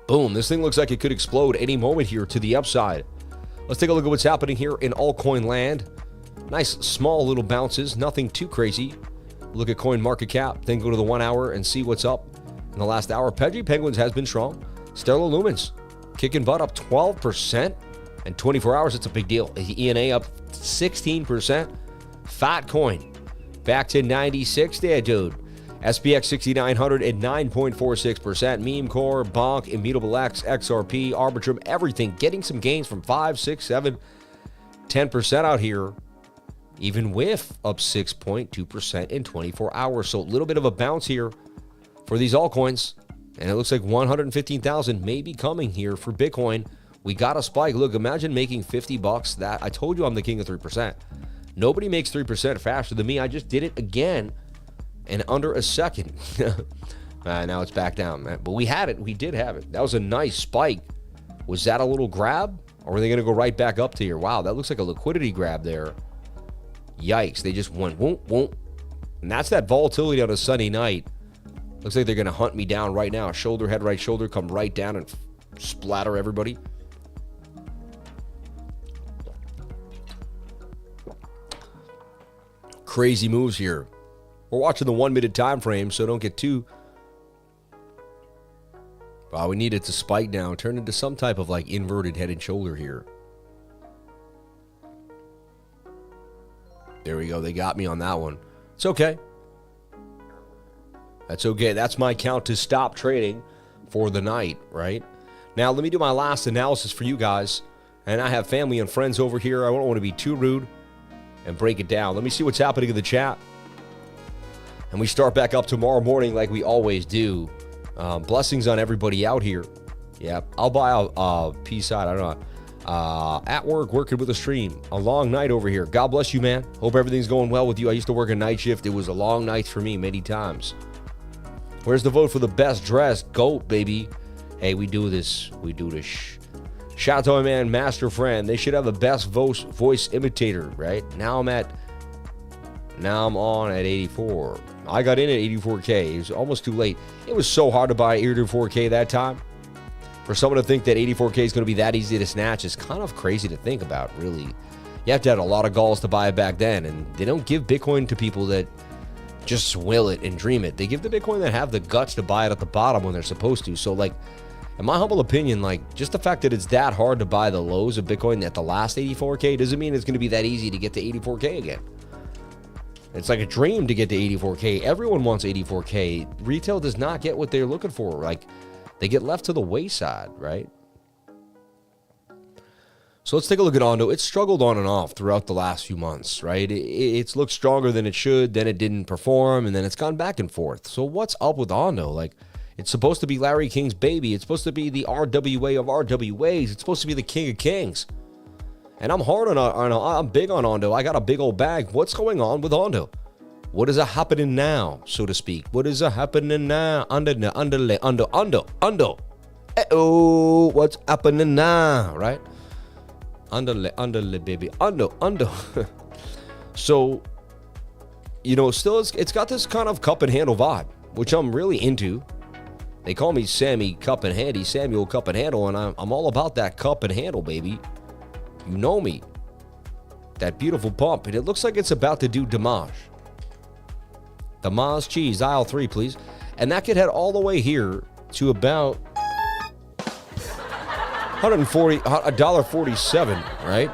Boom, this thing looks like it could explode any moment here to the upside. Let's take a look at what's happening here in altcoin land. Nice small little bounces, nothing too crazy. Look at coin market cap, then go to the 1 hour and see what's up in the last hour. Peggy Penguins has been strong. Stellar Lumens kicking butt up 12%. And 24 hours, it's a big deal. ENA up 16%. Fat coin back to 96 there, dude. SPX 6900 at 9.46%. Meme Core, Bonk, Immutable X, XRP, Arbitrum, everything getting some gains from 5, 6, 7, 10% out here. Even with up 6.2% in 24 hours. So a little bit of a bounce here for these altcoins. And it looks like 115,000 may be coming here for Bitcoin. We got a spike. Look, imagine making $50. That I told you I'm the king of 3%. Nobody makes 3% faster than me. I just did it again in under a second. Now it's back down, man. But we had it. We did have it. That was a nice spike. Was that a little grab? Or were they going to go right back up to here? Wow, that looks like a liquidity grab there. Yikes. They just went, won't. And that's that volatility on a Sunday night. Looks like they're going to hunt me down right now. Shoulder, head, right shoulder, come right down and splatter everybody. Crazy moves here. We're watching the 1 minute time frame, so don't get too... Wow, we need it to spike down, turn into some type of like inverted head and shoulder here. There we go. They got me on that one. It's okay. That's okay. That's my count to stop trading for the night, right? Now, let me do my last analysis for you guys. And I have family and friends over here. I don't want to be too rude and break it down. Let me see what's happening in the chat. And we start back up tomorrow morning like we always do. Blessings on everybody out here. Yeah, I'll buy a peace out. I don't know. At work, working with a stream. A long night over here. God bless you, man. Hope everything's going well with you. I used to work a night shift. It was a long night for me many times. Where's the vote for the best dressed GOAT, baby? Hey, we do this. We do this. Shout out to my man, Master Friend. They should have the best voice imitator, right? Now I'm on at 84. I got in at 84K. It was almost too late. It was so hard to buy 84K that time. For someone to think that 84K is going to be that easy to snatch is kind of crazy to think about, really. You have to have a lot of galls to buy it back then, and they don't give Bitcoin to people that just will it and dream it. They give the Bitcoin that have the guts to buy it at the bottom when they're supposed to. So, like, in my humble opinion, like, just the fact that it's that hard to buy the lows of Bitcoin at the last 84K doesn't mean it's going to be that easy to get to 84K again. It's like a dream to get to 84K. Everyone wants 84K. Retail does not get what they're looking for. Like, they get left to the wayside, right? So let's take a look at ONDO. It's struggled on and off throughout the last few months, right? It's looked stronger than it should, then it didn't perform, and then it's gone back and forth. So what's up with ONDO? Like, it's supposed to be Larry King's baby. It's supposed to be the RWA of RWAs. It's supposed to be the king of kings. And I'm hard on I'm big on ONDO. I got a big old bag. What's going on with ONDO? What is happening now, so to speak? What is happening now? ONDO. Oh, what's happening now, right? Underle, baby. ONDO. So, you know, still it's got this kind of cup and handle vibe, which I'm really into. They call me Sammy Cup and Handy, Samuel Cup and Handle, and I'm all about that cup and handle, baby. You know me. That beautiful pump. And it looks like it's about to do damage. Damage cheese, aisle 3, please. And that could head all the way here to about $1.47, right?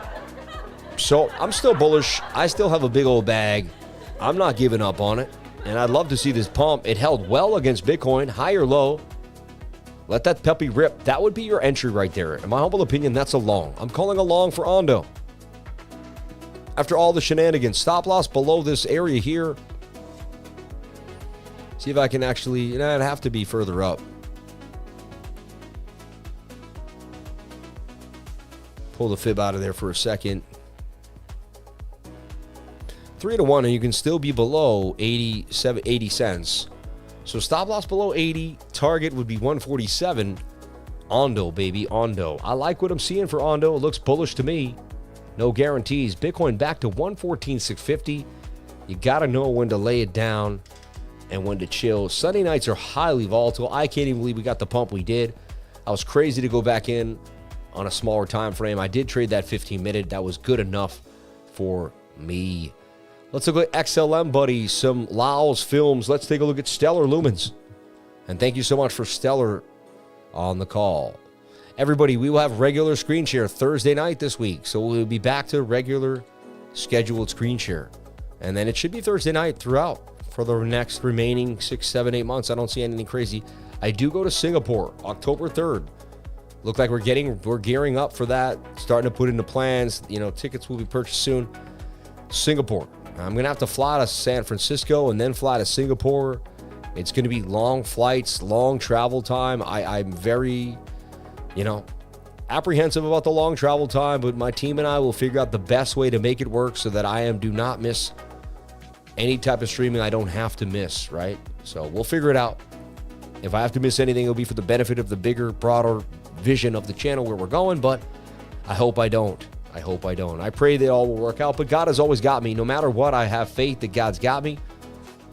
So I'm still bullish. I still have a big old bag. I'm not giving up on it. And I'd love to see this pump. It held well against Bitcoin, high or low. Let that puppy rip. That would be your entry right there. In my humble opinion, that's a long. I'm calling a long for ONDO. After all the shenanigans, stop loss below this area here. See if I can actually, it'd have to be further up. Pull the fib out of there for a second. 3-1, and you can still be below 80 cents. So stop loss below 80. Target would be 147. ONDO, baby, ONDO. I like what I'm seeing for ONDO. It looks bullish to me. No guarantees. Bitcoin back to 114,650. You got to know when to lay it down and when to chill. Sunday nights are highly volatile. I can't even believe we got the pump we did. I was crazy to go back in on a smaller time frame. I did trade that 15-minute. That was good enough for me. Let's look at XLM, buddy. Some Laos films. Let's take a look at Stellar Lumens. And thank you so much for Stellar on the call. Everybody, we will have regular screen share Thursday night this week. So we'll be back to regular scheduled screen share. And then it should be Thursday night throughout for the next remaining 6, 7, 8 months. I don't see anything crazy. I do go to Singapore October 3rd. Look like we're gearing up for that. Starting to put into plans. You know, tickets will be purchased soon. Singapore. I'm going to have to fly to San Francisco and then fly to Singapore. It's going to be long flights, long travel time. I'm very, apprehensive about the long travel time, but my team and I will figure out the best way to make it work so that do not miss any type of streaming I don't have to miss, right? So we'll figure it out. If I have to miss anything, it'll be for the benefit of the bigger, broader vision of the channel where we're going, but I hope I don't. I hope I don't. I pray they all will work out, but God has always got me. No matter what, I have faith that God's got me,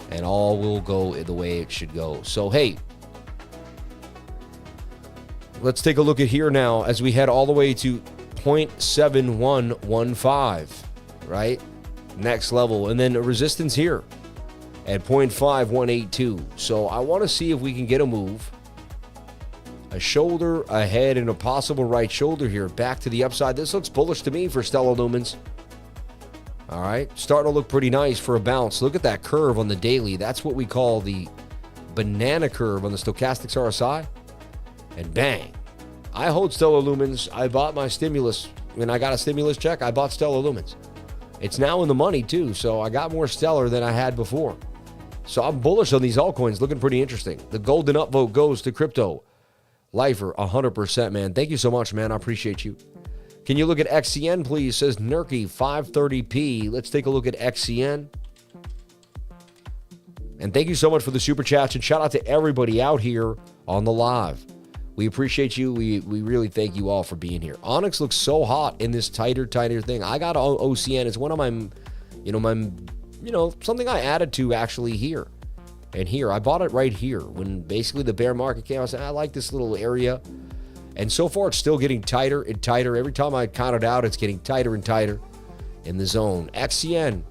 and all will go the way it should go. So, hey, let's take a look at here now as we head all the way to 0.7115, right? Next level. And then a resistance here at 0.5182. So I want to see if we can get a move. A shoulder, a head, and a possible right shoulder here. Back to the upside. This looks bullish to me for Stellar Lumens. All right. Starting to look pretty nice for a bounce. Look at that curve on the daily. That's what we call the banana curve on the stochastics RSI. And bang. I hold Stellar Lumens. I bought my stimulus. When I got a stimulus check, I bought Stellar Lumens. It's now in the money, too. So I got more Stellar than I had before. So I'm bullish on these altcoins. Looking pretty interesting. The golden upvote goes to crypto. Lifer, 100%, man. Thank you so much, man. I appreciate you. Can you look at XCN, please? Says Nurky, 530p. Let's take a look at XCN. And thank you so much for the super chats. And shout out to everybody out here on the live. We appreciate you. We really thank you all for being here. Onyx looks so hot in this tighter thing. I got OCN. It's one of my, something I added to actually here. And here, I bought it right here. When basically the bear market came, I said, I like this little area. And so far, it's still getting tighter and tighter. Every time I count it out, it's getting tighter and tighter in the zone. XCN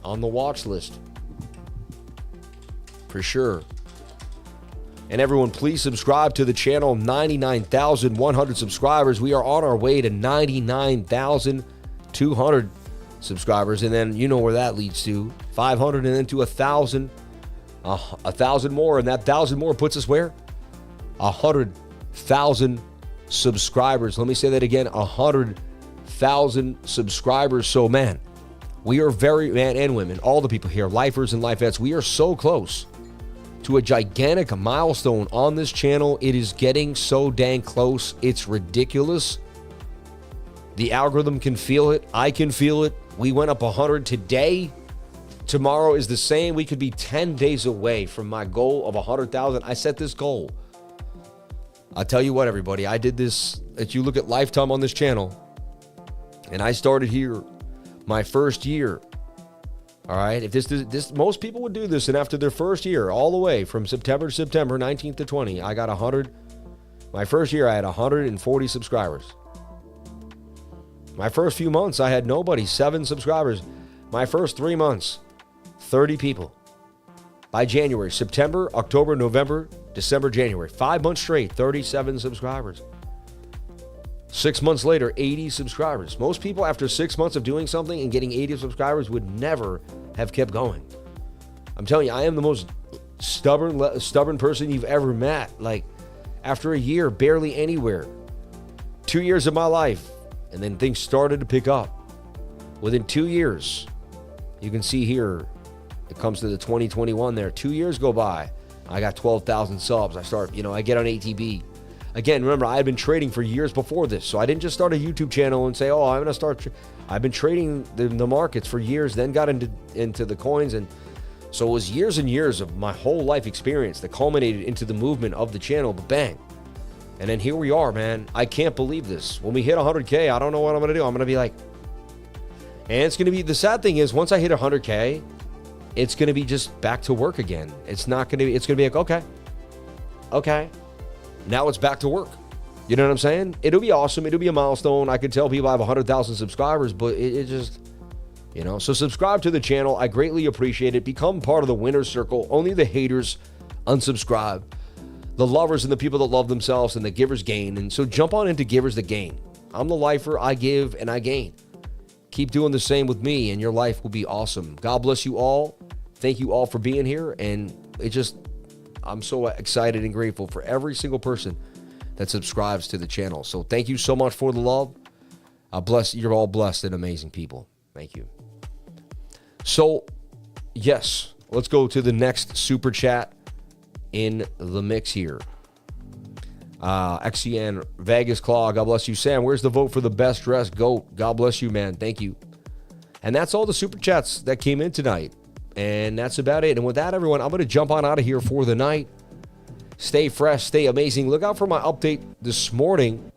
on the watch list. For sure. And everyone, please subscribe to the channel. 99,100 subscribers. We are on our way to 99,200 subscribers. And then you know where that leads to. 500 and then to 1,000. 1,000 more, and that 1,000 more puts us where? 100,000 subscribers. Let me say that again, 100,000 subscribers. So, man, we are man and women, all the people here, lifers and lifettes, we are so close to a gigantic milestone on this channel. It is getting so dang close. It's ridiculous. The algorithm can feel it. I can feel it. We went up 100 today. Tomorrow is the same. We could be 10 days away from my goal of 100,000. I set this goal. I'll tell you what, everybody. I did this. If you look at lifetime on this channel, and I started here my first year. All right. If this most people would do this, and after their first year, all the way from September to September, 19th to 20, I got 100. My first year, I had 140 subscribers. My first few months, I had nobody, 7 subscribers. My first 3 months, 30 people. By January, September, October, November, December, January. 5 months straight, 37 subscribers. 6 months later, 80 subscribers. Most people, after 6 months of doing something and getting 80 subscribers, would never have kept going. I'm telling you, I am the most stubborn person you've ever met. Like, after a year, barely anywhere. 2 years of my life, and then things started to pick up. Within 2 years, you can see here, it comes to the 2021 there. 2 years go by. I got 12,000 subs. I get on ATB. Again, remember, I had been trading for years before this. So I didn't just start a YouTube channel and say, oh, I'm going to start. I've been trading the markets for years, then got into the coins. And so it was years and years of my whole life experience that culminated into the movement of the channel. But bang. And then here we are, man. I can't believe this. When we hit 100K, I don't know what I'm going to do. I'm going to be like, and it's going to be, the sad thing is, once I hit 100K, it's going to be just back to work again. It's going to be like, okay. Now it's back to work. You know what I'm saying? It'll be awesome. It'll be a milestone. I could tell people I have 100,000 subscribers, but it just, so subscribe to the channel. I greatly appreciate it. Become part of the winner's circle. Only the haters unsubscribe. The lovers and the people that love themselves and the givers gain. And so jump on into Givers that Gain. I'm the lifer. I give and I gain. Keep doing the same with me and your life will be awesome. God bless you all. Thank you all for being here. And I'm so excited and grateful for every single person that subscribes to the channel. So thank you so much for the love. You're all blessed and amazing people. Thank you. So, yes, let's go to the next super chat in the mix here. XCN Vegas Claw, God bless you. Sam, where's the vote for the best dressed goat? God bless you, man. Thank you. And that's all the super chats that came in tonight. And that's about it. And with that, everyone, I'm going to jump on out of here for the night. Stay fresh, stay amazing. Look out for my update this morning.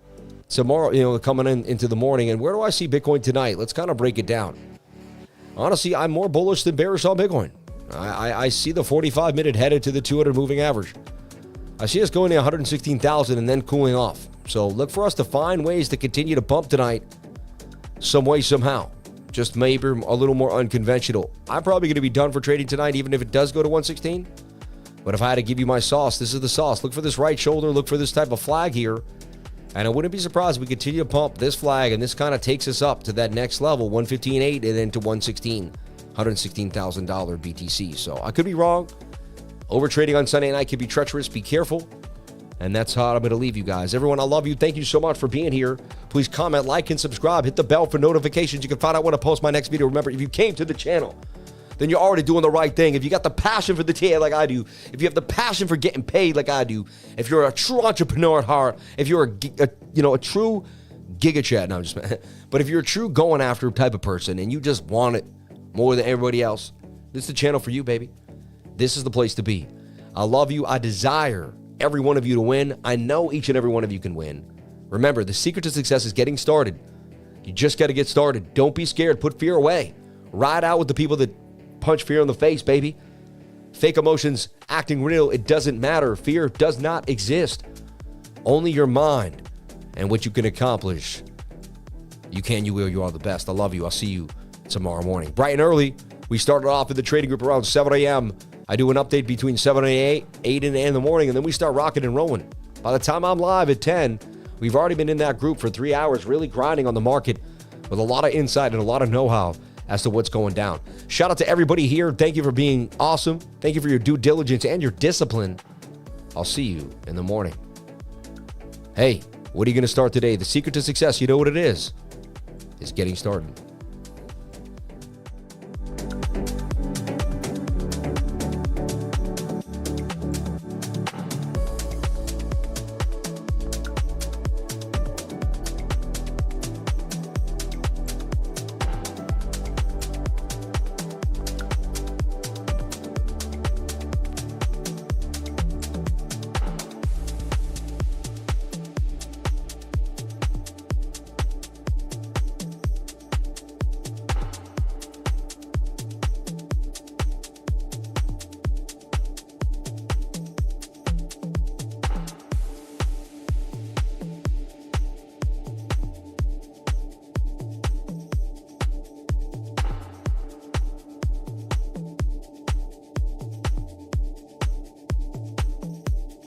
Tomorrow, coming into the morning. And where do I see Bitcoin tonight? Let's kind of break it down. Honestly, I'm more bullish than bearish on Bitcoin. I see the 45-minute headed to the 200 moving average. I see us going to 116,000 and then cooling off. So look for us to find ways to continue to pump tonight some way, somehow. Just maybe a little more unconventional. I'm probably going to be done for trading tonight, even if it does go to 116. But if I had to give you my sauce, this is the sauce. Look for this right shoulder. Look for this type of flag here. And I wouldn't be surprised if we continue to pump this flag, and this kind of takes us up to that next level, 115.8, and then to 116, $116,000 BTC. So I could be wrong. Overtrading on Sunday night can be treacherous. Be careful. And that's how I'm going to leave you guys. Everyone, I love you. Thank you so much for being here. Please comment, like, and subscribe. Hit the bell for notifications. You can find out when I post my next video. Remember, if you came to the channel, then you're already doing the right thing. If you got the passion for the TA like I do, if you have the passion for getting paid like I do, if you're a true entrepreneur at heart, if you're a true giga chat, no, I'm just, but if you're a true going after type of person and you just want it more than everybody else, this is the channel for you, baby. This is the place to be. I love you. I desire every one of you to win. I know each and every one of you can win. Remember, the secret to success is getting started. You just got to get started. Don't be scared. Put fear away. Ride out with the people that punch fear in the face, baby. Fake emotions acting real, it doesn't matter. Fear does not exist. Only your mind and what you can accomplish. You can, you will, you are the best. I love you. I'll see you tomorrow morning. Bright and early. We started off in the trading group around 7 a.m. I do an update between 7 and 8 in the morning, and then we start rocking and rolling. By the time I'm live at 10, we've already been in that group for 3 hours, really grinding on the market with a lot of insight and a lot of know-how as to what's going down. Shout out to everybody here. Thank you for being awesome. Thank you for your due diligence and your discipline. I'll see you in the morning. Hey, what are you going to start today? The secret to success, you know what it is getting started.